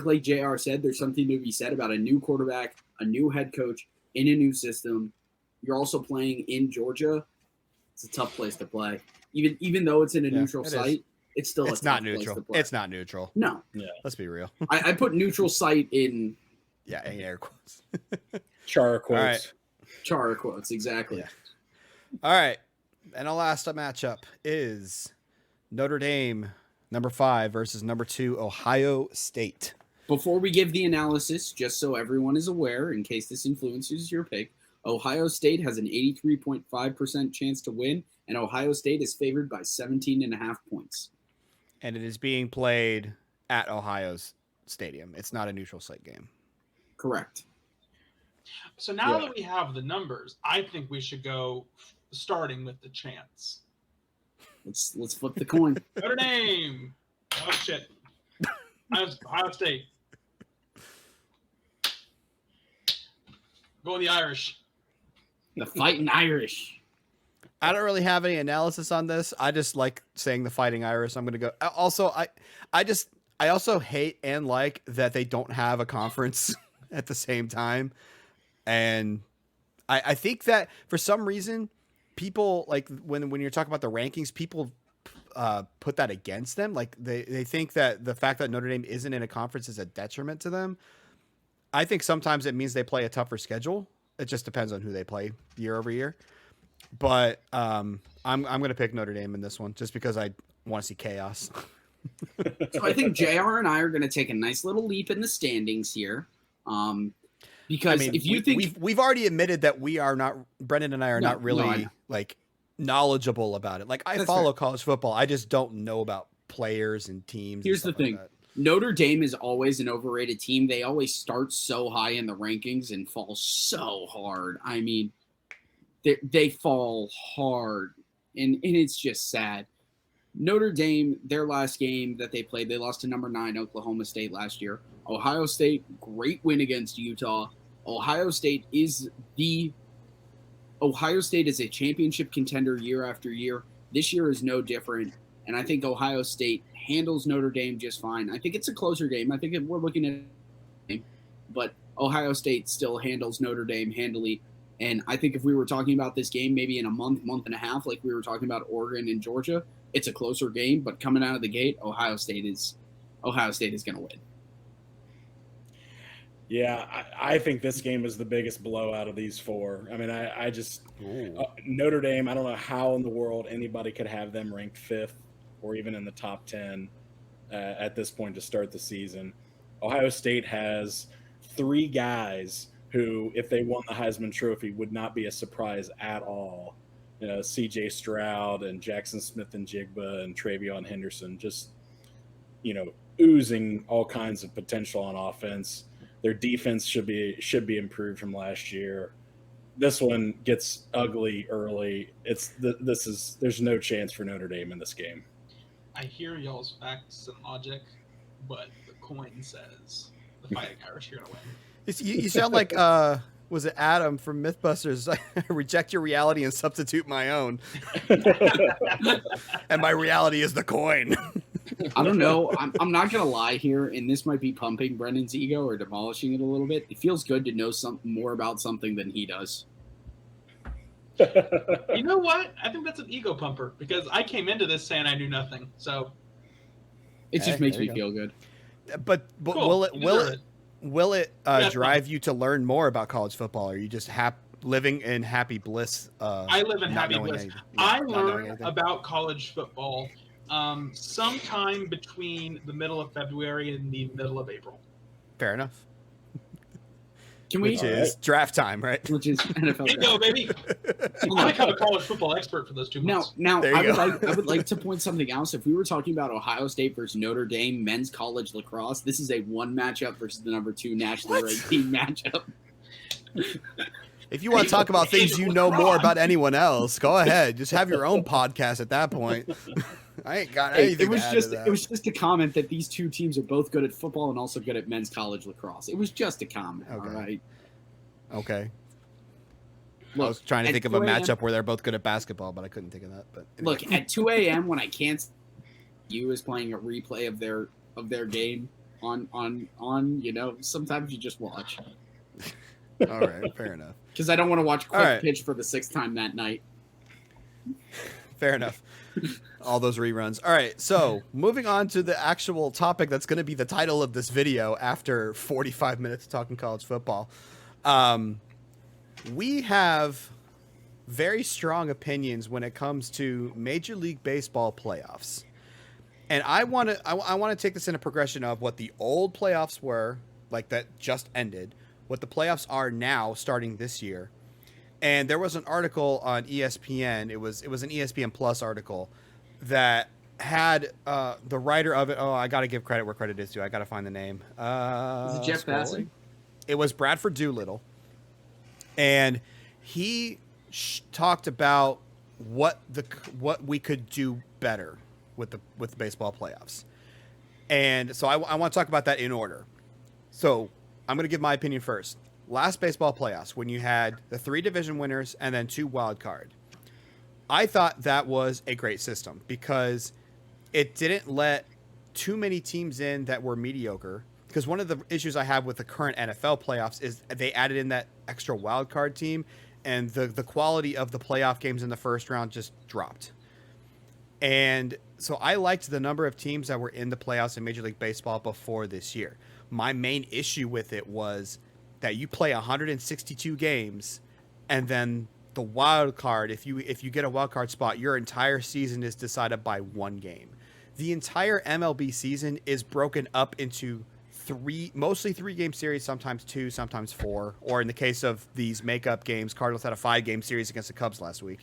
like JR said, there's something to be said about a new quarterback, a new head coach, in a new system. You're also playing in Georgia. It's a tough place to play. Even though it's in a neutral site, it's still it's not neutral. It's not neutral. No. Yeah. Let's be real. I put neutral site in air quotes. Char quotes. All right. char quotes, exactly. Yeah. All right. And our last matchup is Notre Dame, number 5, versus number 2, Ohio State. Before we give the analysis, just so everyone is aware, in case this influences your pick, Ohio State has an 83.5% chance to win, and Ohio State is favored by 17.5 points. And it is being played at Ohio's stadium. It's not a neutral site game. Correct. So now that we have the numbers, I think we should go starting with the chance. Let's flip the coin. Notre Dame. Oh shit. Ohio State. Go with the Irish. The Fighting Irish. I don't really have any analysis on this. I just like saying the Fighting Irish. I'm going to go. Also, I also hate and like that they don't have a conference at the same time. And I think that for some reason, people like when you're talking about the rankings, people put that against them. Like they think that the fact that Notre Dame isn't in a conference is a detriment to them. I think sometimes it means they play a tougher schedule. It just depends on who they play year over year. But I'm going to pick Notre Dame in this one just because I want to see chaos. So I think JR and I are going to take a nice little leap in the standings here. Because if you think we've already admitted that we are not, Brendan and I are not really like knowledgeable about it. Like I follow college football. I just don't know about players and teams. Here's the thing. Notre Dame is always an overrated team. They always start so high in the rankings and fall so hard. I mean, they fall hard, and it's just sad. Notre Dame, their last game that they played, they lost to number 9 Oklahoma State last year. Ohio State, great win against Utah. Ohio State is a championship contender year after year. This year is no different, and I think Ohio State handles Notre Dame just fine. I think it's a closer game. I think we're looking at game, but Ohio State still handles Notre Dame handily. And I think if we were talking about this game maybe in a month and a half, like we were talking about Oregon and Georgia, it's a closer game. But coming out of the gate, Ohio State is going to win. Yeah, I think this game is the biggest blowout of these four. I mean, I just Notre Dame. I don't know how in the world anybody could have them ranked 5th or even in the top 10 at this point to start the season. Ohio State has 3 guys who, if they won the Heisman Trophy, would not be a surprise at all. You know, C.J. Stroud and Jackson Smith and Jigba and Travion Henderson, just, you know, oozing all kinds of potential on offense. Their defense should be improved from last year. This one gets ugly early. There's no chance for Notre Dame in this game. I hear y'all's facts and logic, but the coin says the Fighting Irish are going to win. You sound like, was it Adam from Mythbusters? Reject your reality and substitute my own. And my reality is the coin. I don't know. I'm not going to lie here, and this might be pumping Brendan's ego or demolishing it a little bit. It feels good to know something more about something than he does. You know what? I think that's an ego pumper because I came into this saying I knew nothing. So it just makes me feel good. But cool. will it drive you to learn more about college football? Or are you just living in happy bliss? I live in happy bliss. I learned about college football sometime between the middle of February and the middle of April. Fair enough. Which is draft time, right? Which is NFL. There you go, baby. I become a college football expert for those 2 months. Now I would like to point something else. If we were talking about Ohio State versus Notre Dame men's college lacrosse, this is a 1 matchup versus the number 2 nationally ranked team matchup. If you want to talk about things you know more about anyone else, go ahead. Just have your own podcast at that point. I ain't got anything. It was just a comment that these 2 teams are both good at football and also good at men's college lacrosse. It was just a comment. Okay. All right. Okay. Look, I was trying to think of a matchup where they're both good at basketball, but I couldn't think of that. But anyway. Look, at 2 a.m. when I can't, you is playing a replay of their game on you know, sometimes you just watch. All right, fair enough. Because I don't want to watch Quick Pitch for the 6th time that night. Fair enough. All those reruns. All right, so moving on to the actual topic that's going to be the title of this video after 45 minutes talking college football. We have very strong opinions when it comes to Major League Baseball playoffs. And I want to take this in a progression of what the old playoffs were, like that just ended, what the playoffs are now starting this year. And there was an article on ESPN. It was an ESPN Plus article that had the writer of it. Oh, I got to give credit where credit is due. I got to find the name. Was it Jeff Passan? It was Bradford Doolittle. And he talked about what we could do better with the baseball playoffs. And so I want to talk about that in order. So I'm going to give my opinion first. Last baseball playoffs, when you had the 3 division winners and then 2 wild card, I thought that was a great system because it didn't let too many teams in that were mediocre. Because one of the issues I have with the current NFL playoffs is they added in that extra wild card team, and the quality of the playoff games in the first round just dropped. And so I liked the number of teams that were in the playoffs in Major League Baseball before this year. My main issue with it was that you play 162 games, and then the wild card, if you get a wild card spot, your entire season is decided by one game. The entire MLB season is broken up into mostly 3-game series, sometimes 2, sometimes 4, or in the case of these makeup games, Cardinals had a 5-game series against the Cubs last week.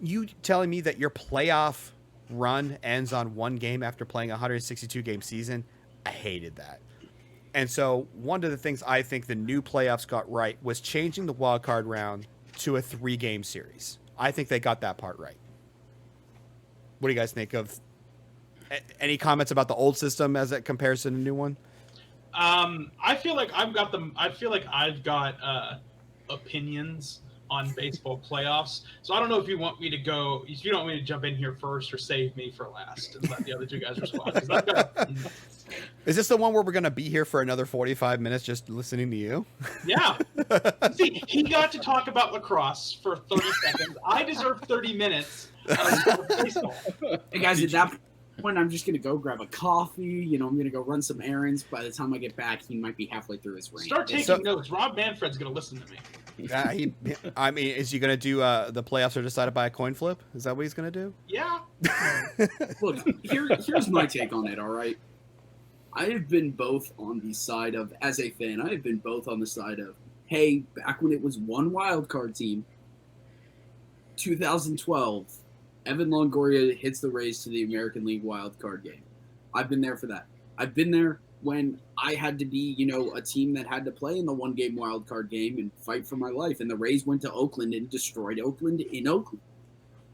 You telling me that your playoff run ends on one game after playing a 162-game season? I hated that. And so one of the things I think the new playoffs got right was changing the wild card round to a 3-game series. I think they got that part right. What do you guys think of? Any comments about the old system as it compares to the new one? I feel like I've got opinions on baseball playoffs. So I don't know if you don't want me to jump in here first or save me for last and let the other two guys respond. 'Cause I've got Is this the one where we're going to be here for another 45 minutes just listening to you? Yeah. See, he got to talk about lacrosse for 30 seconds. I deserve 30 minutes of baseball. Hey guys, at that point, I'm just gonna go grab a coffee. I'm gonna go run some errands. By the time I get back, he might be halfway through his range. Start taking notes. Rob Manfred's gonna listen to me. Is he going to do the playoffs are decided by a coin flip? Is that what he's going to do? Yeah. Look, here's my take on it, all right? I have been both on the side of, as a fan, I have been both on the side of, hey, back when it was one wild card team, 2012, Evan Longoria hits the Rays to the American League wild card game. I've been there for that. I've been there when I had to be, a team that had to play in the one-game wild card game and fight for my life. And the Rays went to Oakland and destroyed Oakland in Oakland.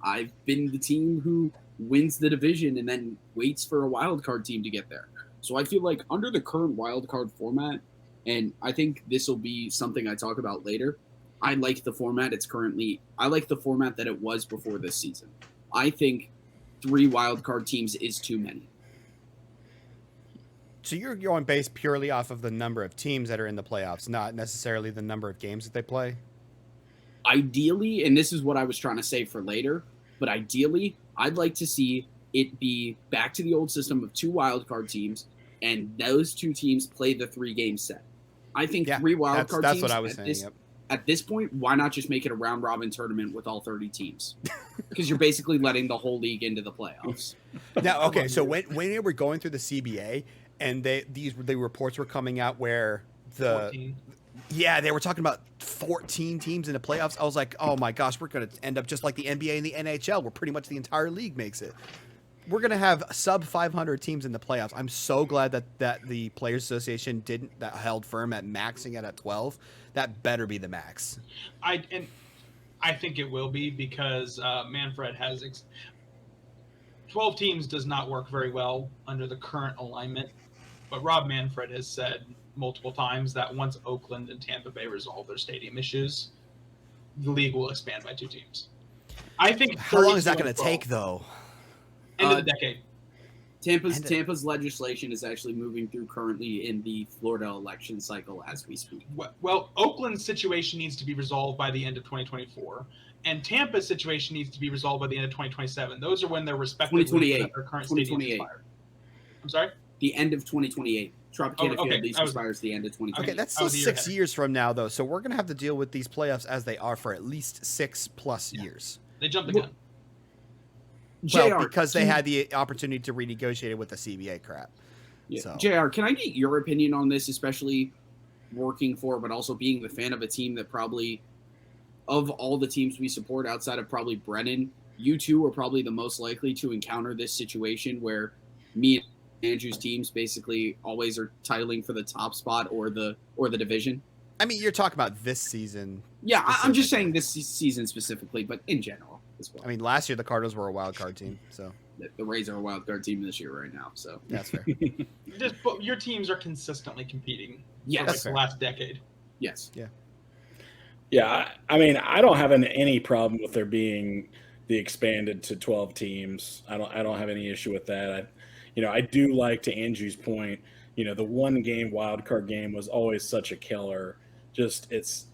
I've been the team who wins the division and then waits for a wild card team to get there. So I feel like under the current wild card format, and I think this will be something I talk about later, I like the format I like the format that it was before this season. I think 3 wild card teams is too many. So you're going based purely off of the number of teams that are in the playoffs, not necessarily the number of games that they play? Ideally, and this is what I was trying to say for later, but ideally, I'd like to see it be back to the old system of 2 wildcard teams, and those 2 teams play the 3-game set. I think 3 wildcard teams. That's what I was saying. Yep. At this point, why not just make it a round-robin tournament with all 30 teams? Because you're basically letting the whole league into the playoffs. Now, okay, so when they were going through the CBA, and the reports were coming out where they were talking about 14 teams in the playoffs. I was like, oh my gosh, we're going to end up just like the NBA and the NHL, where pretty much the entire league makes it. We're going to have sub 500 teams in the playoffs. I'm so glad that the Players Association held firm at maxing it at 12. That better be the max. I think it will be because Manfred has 12 teams does not work very well under the current alignment. But Rob Manfred has said multiple times that once Oakland and Tampa Bay resolve their stadium issues, the league will expand by 2 teams. I think. How long is that going to take, though? End of the decade. Tampa's legislation is actually moving through currently in the Florida election cycle as we speak. Well, Oakland's situation needs to be resolved by the end of 2024, and Tampa's situation needs to be resolved by the end of 2027. Those are when their respective 2028. Their current stadiums expire. I'm sorry? The end of 2028. Tropicana Field lease expires the end of 2028. Okay, that's still 6 years from now, though. So we're going to have to deal with these playoffs as they are for at least 6+ years. They jumped the gun. Well, because they had the opportunity to renegotiate it with the CBA crap. Yeah. So. JR, can I get your opinion on this, especially working for, but also being the fan of a team that probably, of all the teams we support outside of probably Brennan, you two are probably the most likely to encounter this situation where me and Andrew's teams basically always are titling for the top spot or the division? I mean, you're talking about this season. Yeah, I'm just saying this season specifically, but in general as well. I mean, last year the Cardinals were a wild card team, so the Rays are a wild card team this year right now, so that's fair. But your teams are consistently competing. Yeah, for the last decade. Yes. Yeah. Yeah, I mean, I don't have any problem with there being the expanded to 12 teams. I don't have any issue with that. I do like, to Andrew's point, the 1-game wild card game was always such a killer. Just it's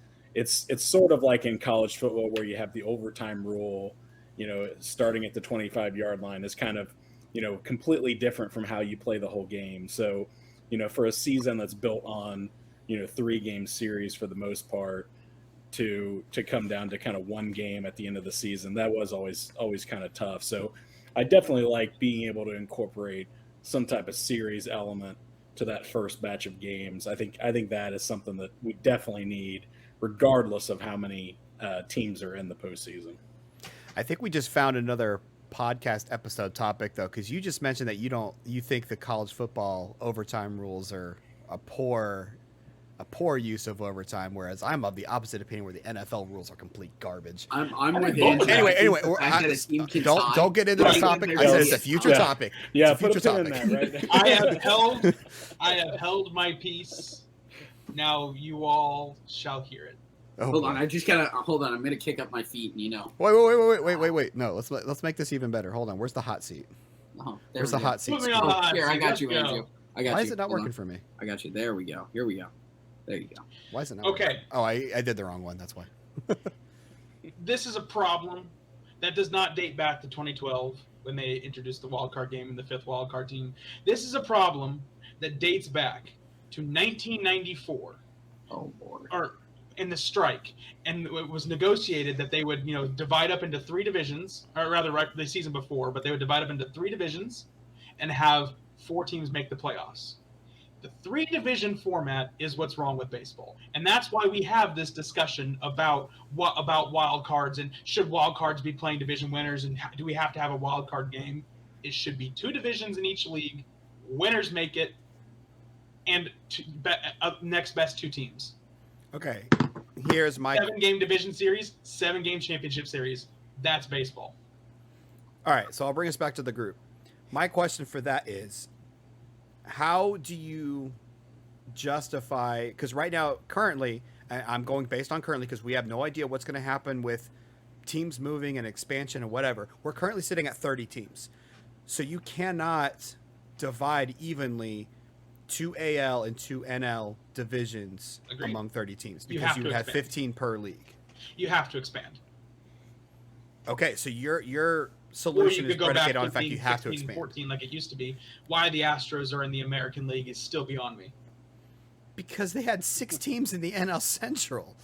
sort of like in college football where you have the overtime rule, starting at the 25-yard line is kind of, completely different from how you play the whole game. So, for a season that's built on 3-game series for the most part, to come down to kind of one game at the end of the season, that was always kind of tough. So I definitely like being able to incorporate some type of series element to that first batch of games. I think that is something that we definitely need, regardless of how many teams are in the postseason. I think we just found another podcast episode topic, though, because you just mentioned that you think the college football overtime rules are a poor use of overtime, whereas I'm of the opposite opinion, where the NFL rules are complete garbage. I'm with Andrew. Anyway, don't get into this topic. I said it's a future topic. Yeah, it's a future topic. Right? I have held my peace. Now you all shall hear it. Oh, hold on, I'm gonna kick up my feet, and Wait. No, let's make this even better. Hold on. Where's the hot seat? Oh, where's the hot seat? Here, I got you, Andrew. Why is it not working for me? I got you. There we go. Here we go. There you go. Why is it not okay? Working? Oh, I did the wrong one. That's why. This is a problem that does not date back to 2012 when they introduced the wild card game and the 5th wild card team. This is a problem that dates back to 1994. Oh boy. Or in the strike, and it was negotiated that they would divide up into 3 divisions, or rather the season before, but they would divide up into 3 divisions and have 4 teams make the playoffs. The 3-division format is what's wrong with baseball, and that's why we have this discussion about wild cards, and should wild cards be playing division winners, and do we have to have a wild card game? It should be 2 divisions in each league, winners make it, and next best 2 teams. Okay, here's my 7-game division series, 7-game championship series. That's baseball. All right, so I'll bring us back to the group. My question for that is, how do you justify, because right now, currently, I'm going based on currently because we have no idea what's going to happen with teams moving and expansion and whatever. We're currently sitting at 30 teams. So you cannot divide evenly 2 AL and 2 NL divisions among 30 teams because you would have 15 per league. You have to expand. Okay, so your solution is predicated on the fact 15, you have 16, to expand. 14 like it used to be. Why the Astros are in the American League is still beyond me. Because they had 6 teams in the NL Central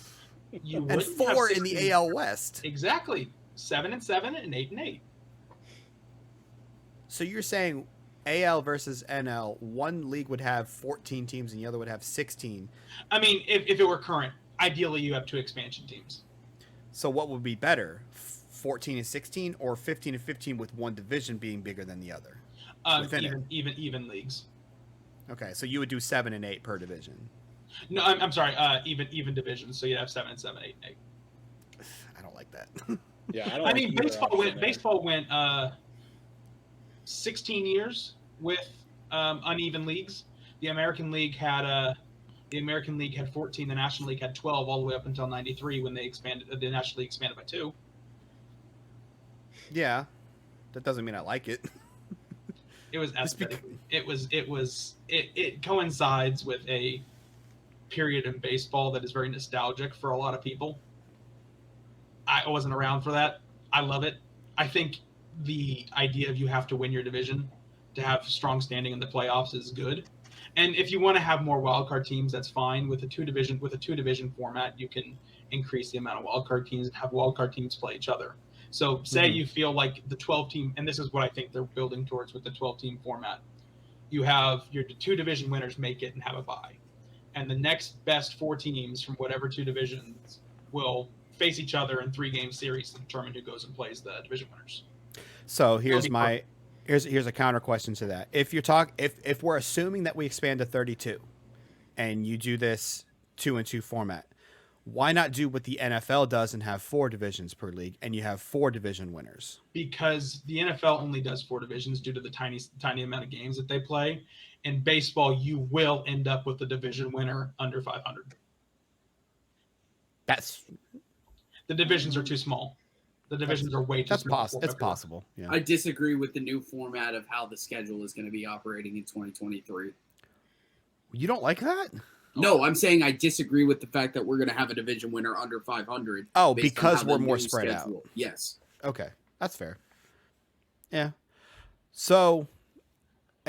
You and wouldn't have 4 in the 16. AL West. Exactly. 7 and 7 and 8 and 8. So you're saying AL versus NL, one league would have 14 teams and the other would have 16. I mean, if it were current, ideally you have 2 expansion teams. So what would be better, 14 and 16 or 15 and 15 with one division being bigger than the other? Even leagues. Okay, so you would do 7 and 8 per division. No, I'm sorry. Even divisions. So you'd have 7 and 7, 8 and 8. I don't like that. Yeah, I mean, baseball went 16 years with uneven leagues. The American League had 14. The National League had 12 all the way up until '93 when they expanded. The National League expanded by 2. Yeah, that doesn't mean I like it. It was aesthetic. It coincides with a period in baseball that is very nostalgic for a lot of people. I wasn't around for that. I love it. I think the idea of you have to win your division to have strong standing in the playoffs is good. And if you want to have more wildcard teams, that's fine. With a two division format, you can increase the amount of wildcard teams and have wildcard teams play each other. So say you feel like the 12 team, and this is what I think they're building towards with the 12 team format. You have your 2 division winners make it and have a bye. And the next best 4 teams from whatever 2 divisions will face each other in 3-game series to determine who goes and plays the division winners. So here's a counter question to that. If we're assuming that we expand to 32 and you do this 2-2 format, why not do what the NFL does and have 4 divisions per league and you have 4 division winners? Because the NFL only does 4 divisions due to the tiny amount of games that they play. In baseball, you will end up with the division winner under 500. The divisions are too small. The divisions are way too small. It's possible. Yeah. I disagree with the new format of how the schedule is going to be operating in 2023. You don't like that? No, I'm saying I disagree with the fact that we're going to have a division winner under 500. Oh, because we're more spread out. Yes. Okay, that's fair. Yeah. So,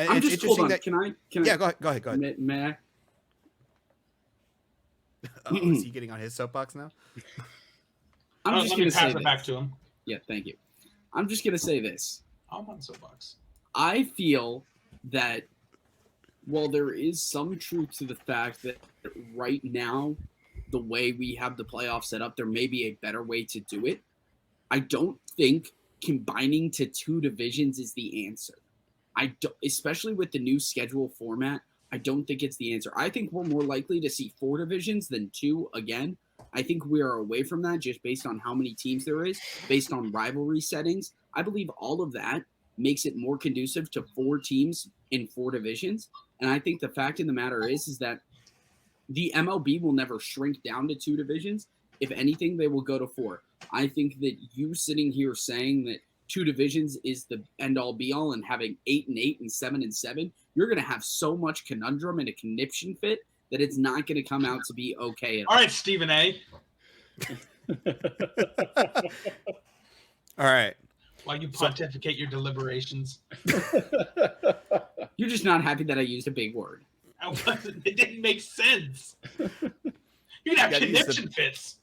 And I'm it's just hold interesting on. that Can yeah, I? go ahead. May I? Is he getting on his soapbox now? I'm just Let gonna me say pass this. it back to him. Yeah, thank you. I'm just gonna say this. I'm on soapbox. I feel that while there is some truth to the fact that right now, the way we have the playoffs set up, there may be a better way to do it. I don't think combining to 2 divisions is the answer. I don't, especially with the new schedule format. I don't think it's the answer. I think we're more likely to see 4 divisions than 2 again. I think we are away from that just based on how many teams there is, based on rivalry settings. I believe all of that makes it more conducive to 4 teams in 4 divisions. And I think the fact of the matter is that the MLB will never shrink down to 2 divisions. If anything, they will go to 4. I think that you sitting here saying that 2 divisions is the end all be all and having 8 and 8 and 7 and 7, you're going to have so much conundrum and a conniption fit that it's not going to come out to be okay at all. All right, Stephen A. All right. While you pontificate your deliberations. You're just not happy that I used a big word. It didn't make sense. You can have conniption fits.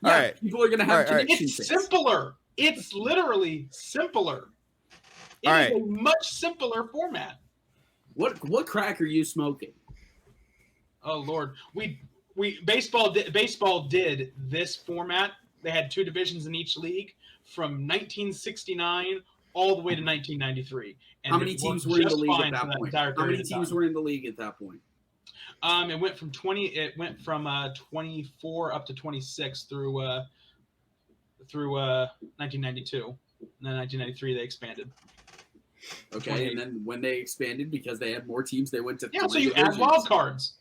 All right. People are going to have conniption It's fits. simpler. It's literally simpler. It is a much simpler format. What crack are you smoking? Oh Lord, we baseball did this format. They had 2 divisions in each league from 1969 all the way to 1993. And how many teams were in the league at that point? How many teams were in the league at that point? It went from 24 up to 26 through 1992. And then 1993 they expanded. Okay, and then when they expanded because they had more teams, they went to 3 so you divisions. add wild cards.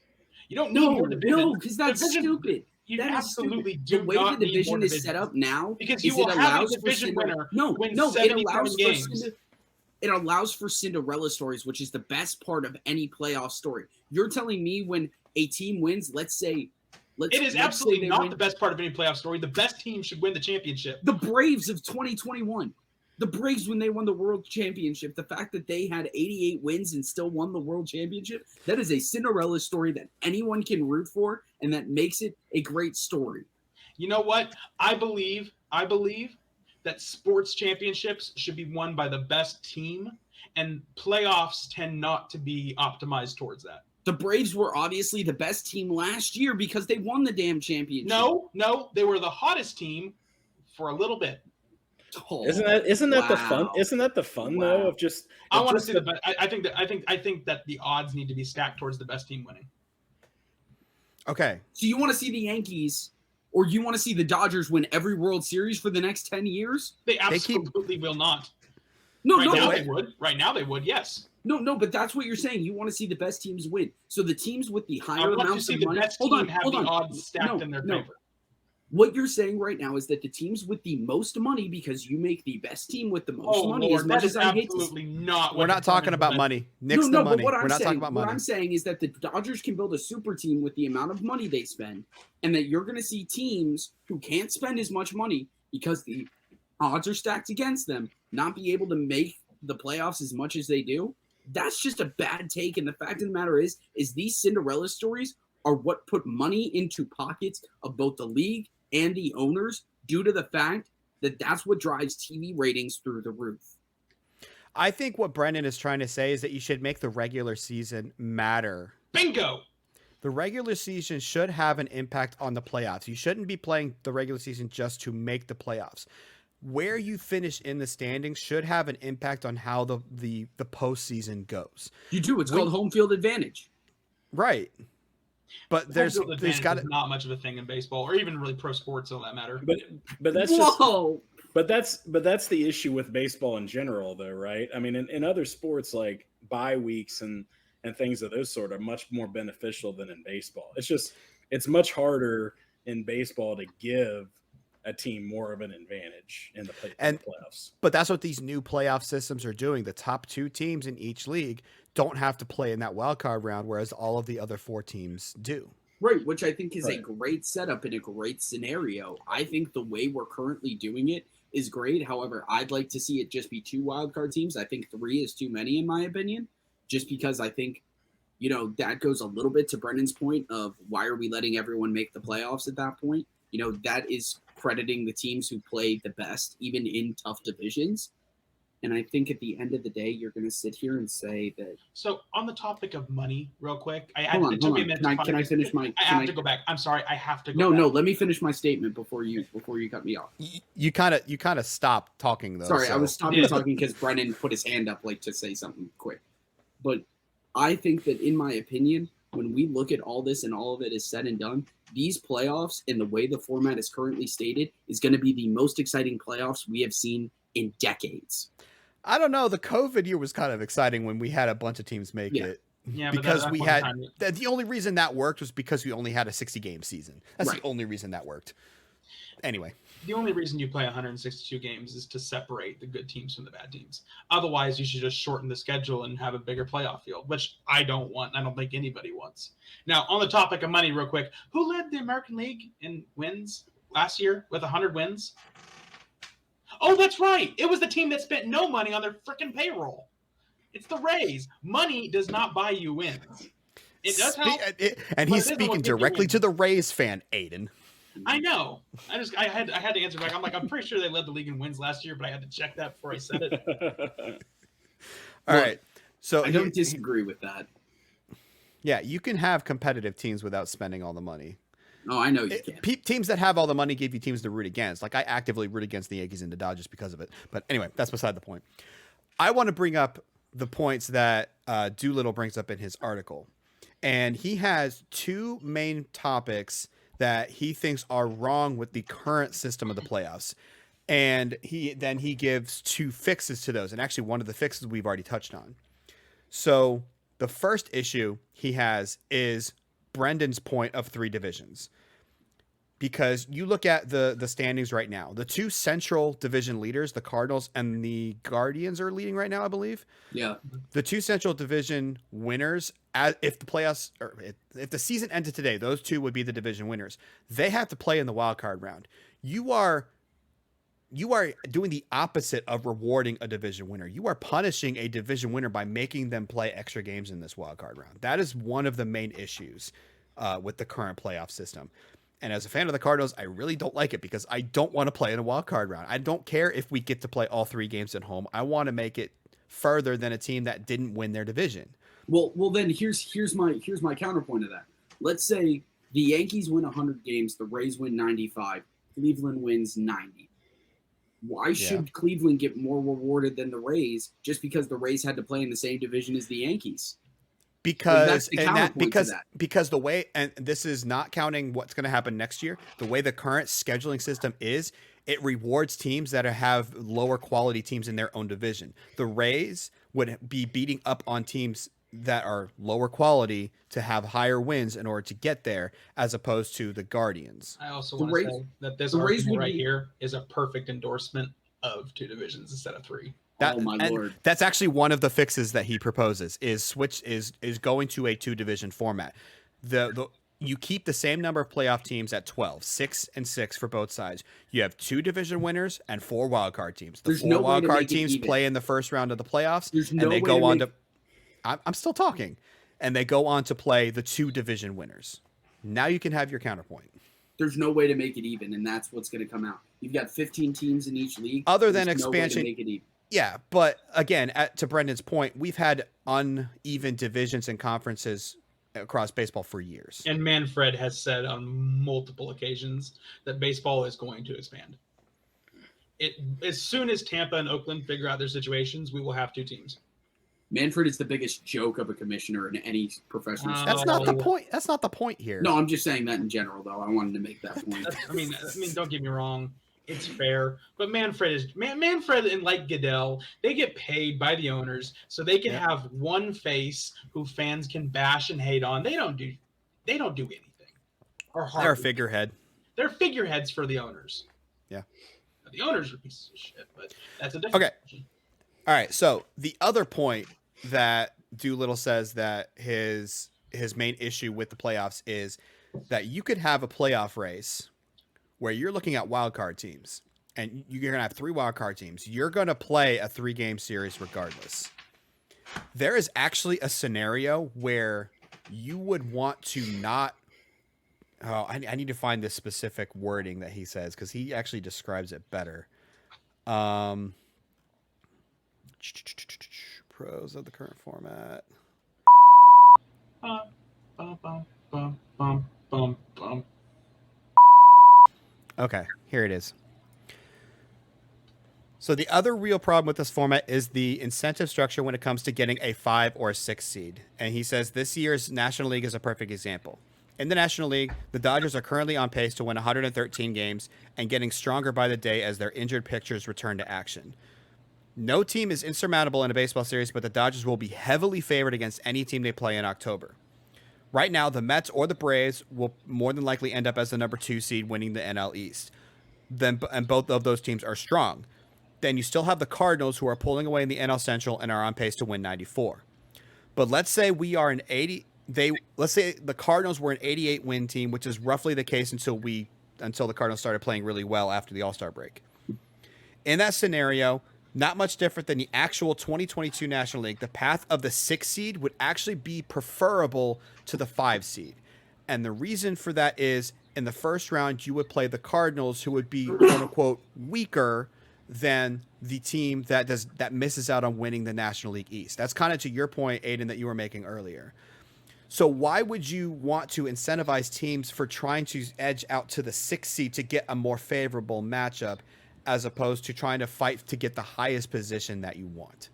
You don't need more divisions. No, because that's stupid. You that absolutely do the way not the need division more is set up now, because you will have a division winner. It allows for Cinderella Stories, which is the best part of any playoff story. You're telling me when a team wins, it is absolutely not the best part of any playoff story. The best team should win the championship. The Braves of 2021. The Braves, when they won the World Championship, the fact that they had 88 wins and still won the World Championship, that is a Cinderella story that anyone can root for, and that makes it a great story. You know what? I believe that sports championships should be won by the best team, and playoffs tend not to be optimized towards that. The Braves were obviously the best team last year because they won the damn championship. No, they were the hottest team for a little bit. Oh, isn't that the fun? Isn't that the fun though of just? I want to see the best. I think that the odds need to be stacked towards the best team winning. Okay. So you want to see the Yankees, or you want to see the Dodgers win every World Series for the next 10 years? They absolutely will not. Right now they would. Yes. No, but that's what you're saying. You want to see the best teams win. So the teams with the higher amounts of money. Hold on. The odds stacked in their favor. What you're saying right now is that the teams with the most money, because you make the best team with the most money. Lord, as much as I hate to not. We're not talking about money. Nix the money. We're not talking about money. What I'm saying is that the Dodgers can build a super team with the amount of money they spend, and that you're going to see teams who can't spend as much money because the odds are stacked against them not be able to make the playoffs as much as they do. That's just a bad take. And the fact of the matter is these Cinderella stories are what put money into pockets of both the league and the owners, due to the fact that that's what drives TV ratings through the roof. I think what Brendan is trying to say is that you should make the regular season matter. Bingo! The regular season should have an impact on the playoffs. You shouldn't be playing the regular season just to make the playoffs. Where you finish in the standings should have an impact on how the postseason goes. You do. It's called home field advantage. Right. But there's got not much of a thing in baseball, or even really pro sports, for that matter. But that's Whoa. But that's the issue with baseball in general, though, right? I mean, in other sports like bye weeks and things of those sort are much more beneficial than in baseball. It's much harder in baseball to give a team more of an advantage in the playoffs. But that's what these new playoff systems are doing. The top 2 teams in each league don't have to play in that wild card round, whereas all of the other 4 teams do. Right, which I think is a Right. great setup and a great scenario. I think the way we're currently doing it is great. However, I'd like to see it just be 2 wildcard teams. I think 3 is too many in my opinion, just because I think, that goes a little bit to Brendan's point of why are we letting everyone make the playoffs at that point? That is crediting the teams who play the best, even in tough divisions. And I think at the end of the day, you're going to sit here and say that. So on the topic of money, real quick, Hold on. Can I finish my? I have to go back. I'm sorry, I have to go. No, back. no. Let me finish my statement before you cut me off. You kind of stopped talking though. Sorry, so. I was stopping talking because Brendan put his hand up like to say something quick. But I think that, in my opinion, when we look at all this and all of it is said and done, these playoffs and the way the format is currently stated is going to be the most exciting playoffs we have seen in decades. I don't know. The COVID year was kind of exciting when we had a bunch of teams make it. Yeah, because we had the only reason that worked was because we only had a 60-game season. That's the only reason that worked. Anyway, the only reason you play 162 games is to separate the good teams from the bad teams. Otherwise, you should just shorten the schedule and have a bigger playoff field, which I don't want. I don't think anybody wants. Now, on the topic of money, real quick, who led the American League in wins last year with 100 wins? Oh, that's right. It was the team that spent no money on their freaking payroll. It's the Rays. Money does not buy you wins. It does help. And he's speaking directly to the Rays fan, Aiden. I know. I had to answer back. I'm pretty sure they led the league in wins last year, but I had to check that before I said it. All right. So I don't disagree with that. Yeah, you can have competitive teams without spending all the money. Oh, I know you can. Teams that have all the money give you teams to root against. Like I actively root against the Yankees and the Dodgers because of it. But anyway, that's beside the point. I want to bring up the points that Doolittle brings up in his article. And he has 2 main topics that he thinks are wrong with the current system of the playoffs. And he gives 2 fixes to those. And actually one of the fixes we've already touched on. So the first issue he has is Brendan's point of 3 divisions. Because you look at the standings right now, the 2 central division leaders, the Cardinals and the Guardians, are leading right now, I believe. Yeah. The 2 central division winners, if the playoffs or if the season ended today, those 2 would be the division winners. They have to play in the wild card round. You are doing the opposite of rewarding a division winner. You are punishing a division winner by making them play extra games in this wild card round. That is one of the main issues with the current playoff system. And as a fan of the Cardinals, I really don't like it because I don't want to play in a wild card round. I don't care if we get to play all 3 games at home. I want to make it further than a team that didn't win their division. Well, then here's my counterpoint to that. Let's say the Yankees win 100 games, the Rays win 95, Cleveland wins 90. Why should Cleveland get more rewarded than the Rays just because the Rays had to play in the same division as the Yankees? Because the way, and this is not counting what's going to happen next year, the way the current scheduling system is, it rewards teams that have lower quality teams in their own division. The Rays would be beating up on teams that are lower quality to have higher wins in order to get there, as opposed to the Guardians. I also want to say that this argument right here is a perfect endorsement of 2 divisions instead of 3. Oh my Lord! That's actually one of the fixes that he proposes is going to a 2 division format. You keep the same number of playoff teams at 12, 6 and 6 for both sides. You have 2 division winners and 4 wildcard teams. The 4 wildcard teams play in the first round of the playoffs, and they go on to. I'm still talking, and they go on to play the 2 division winners. Now you can have your counterpoint. There's no way to make it even, and that's what's going to come out. You've got 15 teams in each league. Other than expansion, no way to make it even. Yeah, but again, to Brendan's point, we've had uneven divisions and conferences across baseball for years. And Manfred has said on multiple occasions that baseball is going to expand. As soon as Tampa and Oakland figure out their situations, we will have 2 teams. Manfred is the biggest joke of a commissioner in any professional sport. That's not the point. That's not the point here. No, I'm just saying that in general, though. I wanted to make that point. I mean, don't get me wrong. It's fair, but Manfred and like Goodell, they get paid by the owners so they can have one face who fans can bash and hate on. They don't do anything. They're a figurehead. They're figureheads for the owners. Yeah. The owners are pieces of shit, but that's a different question. All right. So the other point that Doolittle says that his main issue with the playoffs is that you could have a playoff race where you're looking at wild card teams, and you're going to have 3 wild card teams. You're going to play a 3-game series regardless. There is actually a scenario where you would want to not. Oh, I need to find the specific wording that he says because he actually describes it better. Pros of the current format. Bum, bum, bum, bum, bum, bum. Okay, here it is. So the other real problem with this format is the incentive structure when it comes to getting a 5 or a 6 seed. And he says this year's National League is a perfect example. In the National League, the Dodgers are currently on pace to win 113 games and getting stronger by the day as their injured pitchers return to action. No team is insurmountable in a baseball series, but the Dodgers will be heavily favored against any team they play in October. Right now, the Mets or the Braves will more than likely end up as the number 2 seed winning the NL East. And both of those teams are strong. Then you still have the Cardinals who are pulling away in the NL Central and are on pace to win 94. But let's say we are let's say the Cardinals were an 88 win team, which is roughly the case until the Cardinals started playing really well after the All-Star break. In that scenario, not much different than the actual 2022 National League, the path of the 6 seed would actually be preferable to the 5 seed. And the reason for that is in the first round, you would play the Cardinals, who would be quote unquote weaker than the team that misses out on winning the National League East. That's kind of to your point, Aiden, that you were making earlier. So why would you want to incentivize teams for trying to edge out to the 6th seed to get a more favorable matchup as opposed to trying to fight to get the highest position that you want?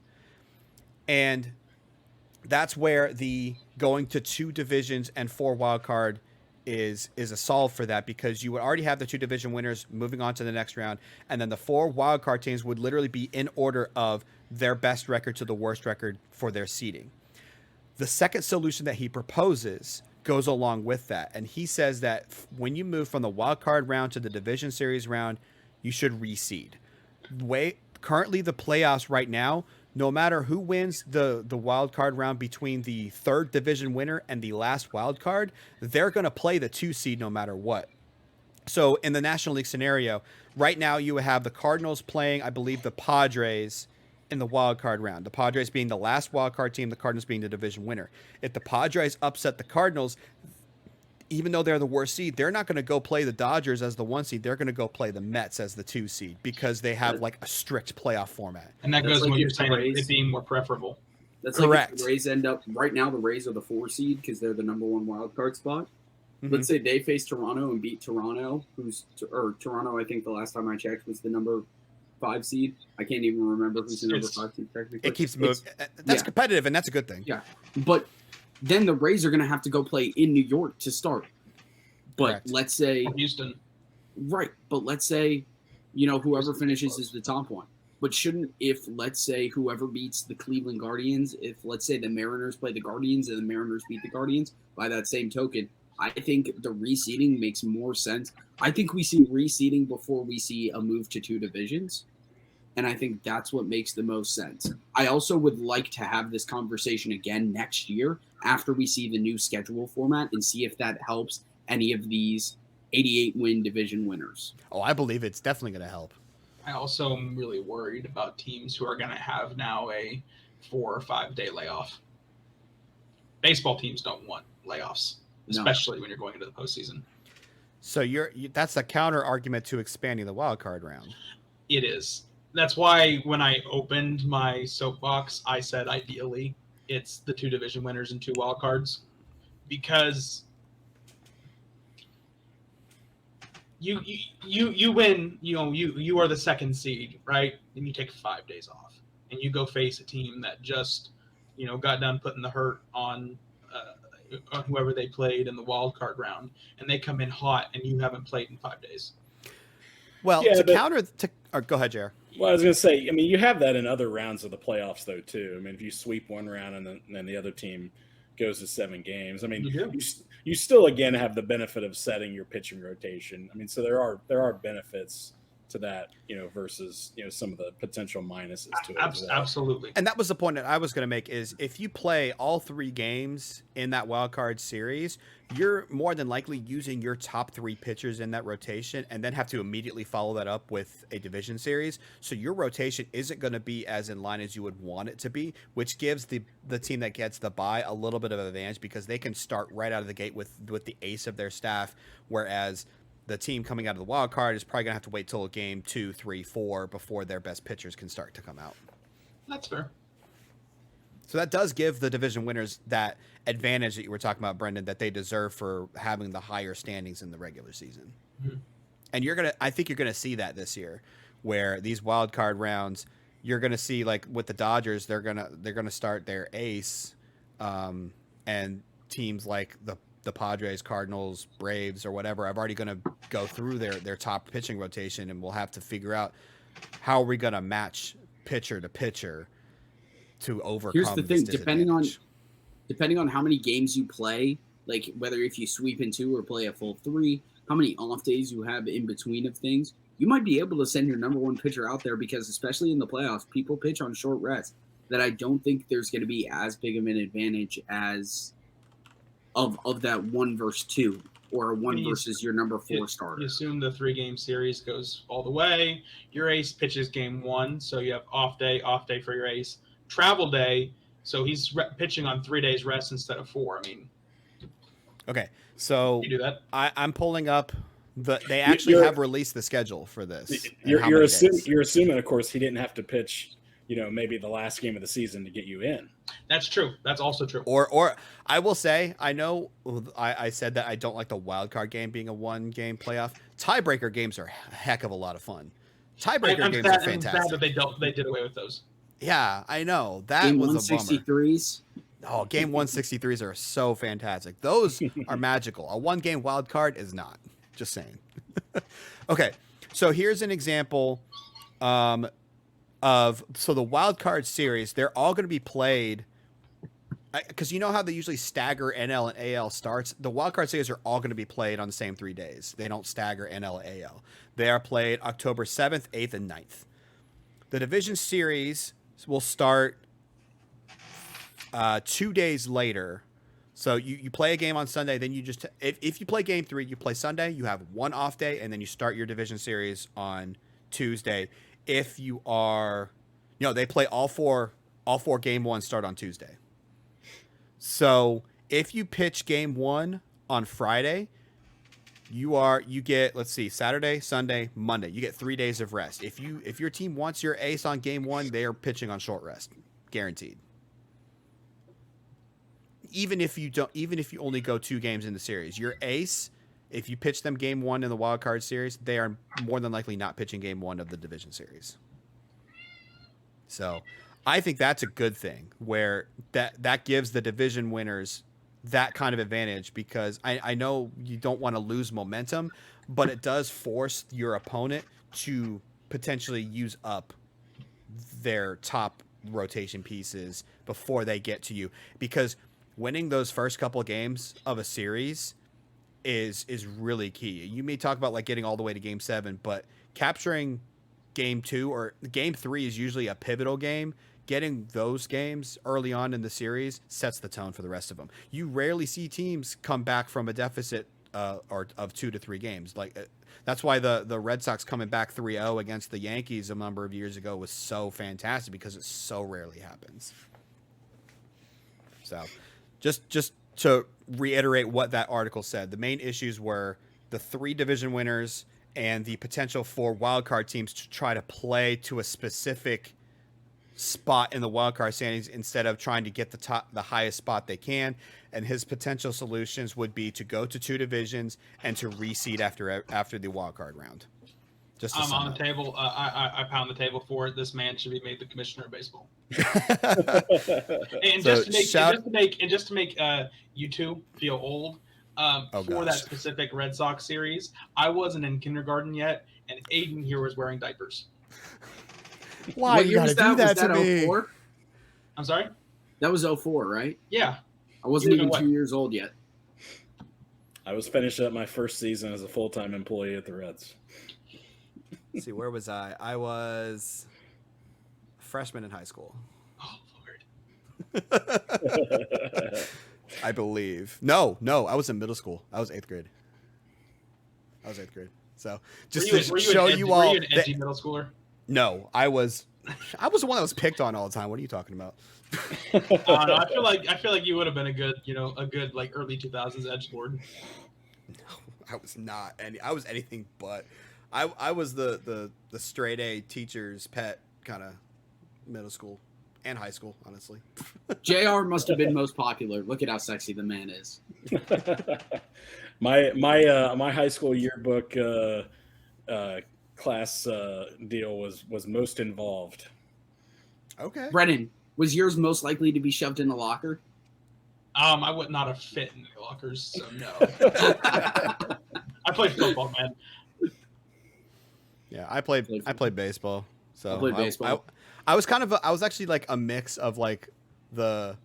And that's where the going to 2 divisions and 4 wild card is a solve for that, because you would already have the 2 division winners moving on to the next round, and then the 4 wild card teams would literally be in order of their best record to the worst record for their seeding. The second solution that he proposes goes along with that, and he says that when you move from the wild card round to the division series round, you should reseed. Currently the playoffs right now, no matter who wins the wild card round between the 3rd division winner and the last wild card, they're going to play the 2 seed no matter what. So in the National League scenario, right now you have the Cardinals playing, I believe, the Padres in the wild card round. The Padres being the last wild card team, the Cardinals being the division winner. If the Padres upset the Cardinals, even though they're the worst seed, they're not going to go play the Dodgers as the 1 seed. They're going to go play the Mets as the 2 seed because they have like a strict playoff format. And that goes with what you're saying, it being more preferable. That's correct. Like if the Rays end up right now. The Rays are the 4 seed because they're the number 1 wild card spot. Mm-hmm. Let's say they face Toronto and beat Toronto, Toronto. I think the last time I checked was the number 5 seed. I can't even remember who's the number 5 seed. It keeps moving. That's competitive, and that's a good thing. Yeah, but then the Rays are going to have to go play in New York to start. But Correct. Let's say Houston, right? But let's say, whoever finishes is the top one. But if let's say whoever beats the Cleveland Guardians, if let's say the Mariners play the Guardians and the Mariners beat the Guardians, by that same token, I think the reseeding makes more sense. I think we see reseeding before we see a move to 2 divisions. And I think that's what makes the most sense. I also would like to have this conversation again next year after we see the new schedule format and see if that helps any of these 88-win division winners. Oh, I believe it's definitely going to help. I also am really worried about teams who are going to have now a 4 or 5 day layoff. Baseball teams don't want layoffs, especially when you're going into the postseason. So that's a counter argument to expanding the wild card round. It is. That's why when I opened my soapbox, I said ideally it's the 2 division winners and 2 wild cards, because you win, you are the 2nd seed, right? And you take 5 days off and you go face a team that just, got done putting the hurt on whoever they played in the wild card round, and they come in hot and you haven't played in 5 days. Well, go ahead, Jer. Well, I was going to say, you have that in other rounds of the playoffs, though, too. If you sweep one round and then the other team goes to 7 games, you still, again, have the benefit of setting your pitching rotation. So there are benefits to that, versus some of the potential minuses to it as well. Absolutely. And that was the point that I was going to make is if you play all 3 games in that wild card series, you're more than likely using your top 3 pitchers in that rotation and then have to immediately follow that up with a division series. So your rotation isn't going to be as in line as you would want it to be, which gives the team that gets the bye a little bit of an advantage because they can start right out of the gate with the ace of their staff, whereas the team coming out of the wild card is probably going to have to wait till game 2, 3, 4 before their best pitchers can start to come out. That's fair. So that does give the division winners that advantage that you were talking about, Brendan, that they deserve for having the higher standings in the regular season. Mm-hmm. And I think you're going to see that this year, where these wild card rounds, you're going to see like with the Dodgers, they're going to start their ace, and teams like the Padres, Cardinals, Braves, or whatever, I'm already going to go through their top pitching rotation, and we'll have to figure out how are we going to match pitcher to pitcher to overcome. Here's the thing: this depending on how many games you play, like whether if you sweep in 2 or play a full 3, how many off days you have in between of things, you might be able to send your number 1 pitcher out there because especially in the playoffs, people pitch on short rest. That I don't think there's going to be as big of an advantage as of that 1 versus 2 or 1 versus your number 4 starter. You assume the 3-game series goes all the way. Your ace pitches game 1, so you have off day for your ace. Travel day, so he's pitching on 3 days rest instead of 4. I mean, okay, so you do that. I'm pulling up they actually have released the schedule for this. You're assuming, of course, he didn't have to pitch, maybe the last game of the season to get you in. That's true. That's also true. Or I will say, I know I said that I don't like the wild card game being a 1-game playoff. Tiebreaker games are a heck of a lot of fun. Tiebreaker games are fantastic. I'm sad that they did away with those. Yeah, I know. That game was a bummer. 163s. Oh, game 163s are so fantastic. Those are magical. A 1-game wild card is not. Just saying. Okay, so here's an example so the wild card series, they're all going to be played because you know how they usually stagger NL and AL starts. The wild card series are all going to be played on the same 3 days. They don't stagger NL and AL. They are played October 7th, 8th, and 9th. The division series will start 2 days later. So you play a game on Sunday, then you just if you play game 3, you play Sunday, you have 1 off day, and then you start your division series on Tuesday. If you are, they play all four game 1 start on Tuesday. So if you pitch game 1 on Friday, you get, let's see, Saturday, Sunday, Monday. You get 3 days of rest. If your team wants your ace on game 1, they are pitching on short rest, guaranteed. Even if you only go 2 games in the series, your ace, if you pitch them game 1 in the wild card series, they are more than likely not pitching game 1 of the division series. So I think that's a good thing where that gives the division winners that kind of advantage because I know you don't want to lose momentum, but it does force your opponent to potentially use up their top rotation pieces before they get to you because winning those first couple of games of a series is really key. You may talk about like getting all the way to game 7, but capturing game 2 or game 3 is usually a pivotal game. Getting those games early on in the series sets the tone for the rest of them. You rarely see teams come back from a deficit or of 2 to 3 games. Like that's why the Red Sox coming back 3-0 against the Yankees a number of years ago was so fantastic because it so rarely happens. So just to reiterate what that article said, the main issues were the 3 division winners and the potential for wildcard teams to try to play to a specific spot in the wildcard standings instead of trying to get the highest spot they can. And his potential solutions would be to go to 2 divisions and to reseed after the wildcard round. Just I'm on the table. I pound the table for it. This man should be made the commissioner of baseball. And just to make you two feel old, for that specific Red Sox series, I wasn't in kindergarten yet, and Aiden here was wearing diapers. Why you gotta do that to me? 04? I'm sorry? That was 04, right? Yeah. I wasn't even 2 years old yet. I was finishing up my first season as a full-time employee at the Reds. Let's see, where was I? I was a freshman in high school. Oh Lord. I believe. No, I was in middle school. I was 8th grade. So just to show you all. Were you an edgy middle schooler? No, I was the one that was picked on all the time. What are you talking about? No, I feel like you would have been a good like early 2000s edge lord. No, I was not I was anything but. I was the straight A teacher's pet kind of middle school and high school, honestly. JR must have been most popular. Look at how sexy the man is. my high school yearbook class deal was most involved. Okay. Brennan, was yours most likely to be shoved in a locker? I would not have fit in the lockers, so no. I played football, man. Yeah, I played baseball. So I played baseball. I was actually like a mix of like because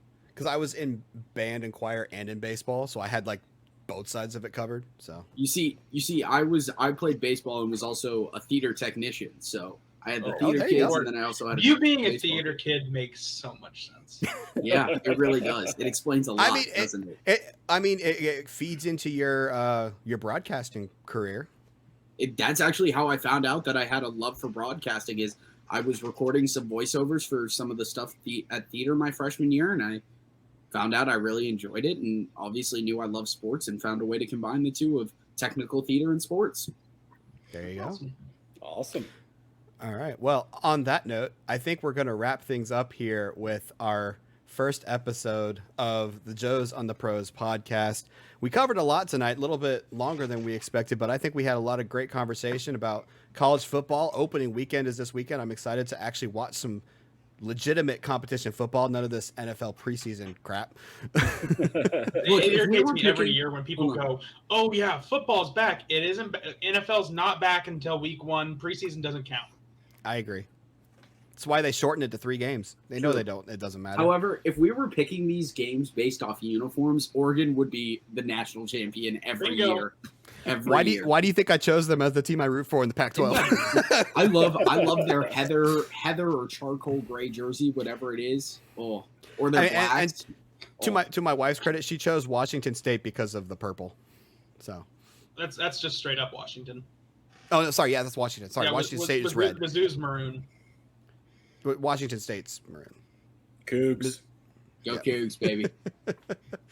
I was in band and choir and in baseball, so I had like both sides of it covered. So you see, I played baseball and was also a theater technician. So I had the theater kids, and then I also had being a theater kid makes so much sense. Yeah, it really does. It explains a lot, doesn't it? It feeds into your broadcasting career. That's actually how I found out that I had a love for broadcasting. Is I was recording some voiceovers for some of the stuff at theater my freshman year, and I found out I really enjoyed it, and obviously knew I love sports, and found a way to combine the two of technical theater and sports. There you go. Awesome. All right. Well, on that note, I think we're going to wrap things up here with our first episode of the Joes on the Pros podcast. We covered a lot tonight, a little bit longer than we expected, but I think we had a lot of great conversation about college football. Opening weekend is this weekend. I'm excited to actually watch some legitimate competition football, none of this NFL preseason crap. It irritates me every year when people go, "Oh yeah, football's back." It isn't. NFL's not back until week 1. Preseason doesn't count. I agree. That's why they shortened it to 3 games. They know they don't. It doesn't matter. However, if we were picking these games based off uniforms, Oregon would be the national champion every year. Why do you think I chose them as the team I root for in the Pac-12? I love their heather or charcoal gray jersey, whatever it is. Oh, or their black. To my wife's credit, she chose Washington State because of the purple. So that's just straight up Washington. Oh, no, sorry. Yeah, that's Washington. Sorry, Washington State is red. Mizzou's maroon. Washington State's maroon. Cougs. Go Cougs, baby. Go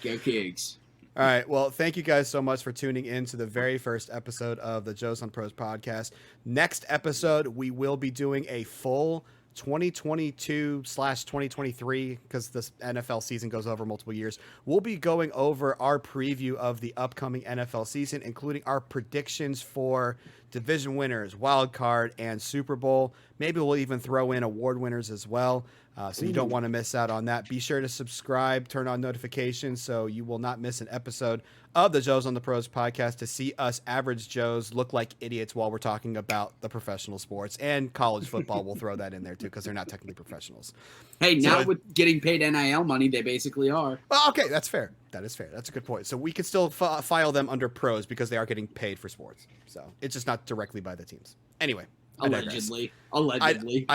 Cougs. All right. Well, thank you guys so much for tuning in to the very first episode of the Joes on Pros podcast. Next episode, we will be doing a full 2022/2023 because this NFL season goes over multiple years. We'll be going over our preview of the upcoming NFL season, including our predictions for division winners, wild card, and Super Bowl. Maybe we'll even throw in award winners as well. So you don't want to miss out on that. Be sure to subscribe, turn on notifications so you will not miss an episode of the Joes on the Pros podcast to see us average Joes look like idiots while we're talking about the professional sports and college football. We'll throw that in there too because they're not technically professionals. Hey, now with getting paid NIL money, they basically are. Well, okay, that's fair. That is fair. That's a good point. So we could still file them under pros because they are getting paid for sports. So it's just not directly by the teams. Anyway. Allegedly. Allegedly.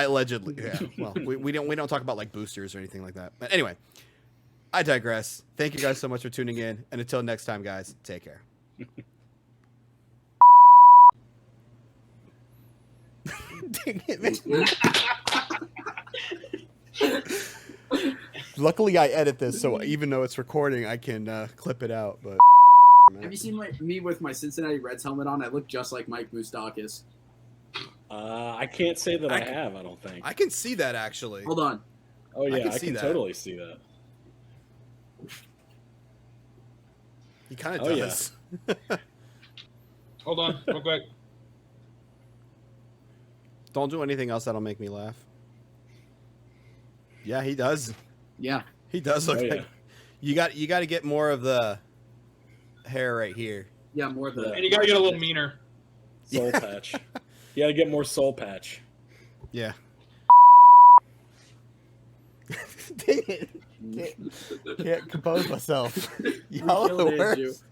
Yeah. Well, we don't talk about like boosters or anything like that. But anyway, I digress. Thank you guys so much for tuning in. And until next time, guys, take care. Dang it, man. Luckily, I edit this, so even though it's recording, I can clip it out. But have you seen me with my Cincinnati Reds helmet on? I look just like Mike Moustakis. I can't say that I have. I don't think I can see that actually. Hold on. Oh yeah, I can totally see that. He kind of does. Yeah. Hold on, real quick. Don't do anything else that'll make me laugh. Yeah, he does. Yeah, he does look like. You got to get more of the hair right here. Yeah, more of the. And you got to get a little meaner. Soul patch. You got to get more soul patch. Yeah. Dang it. Can't compose myself. Y'all are the worst.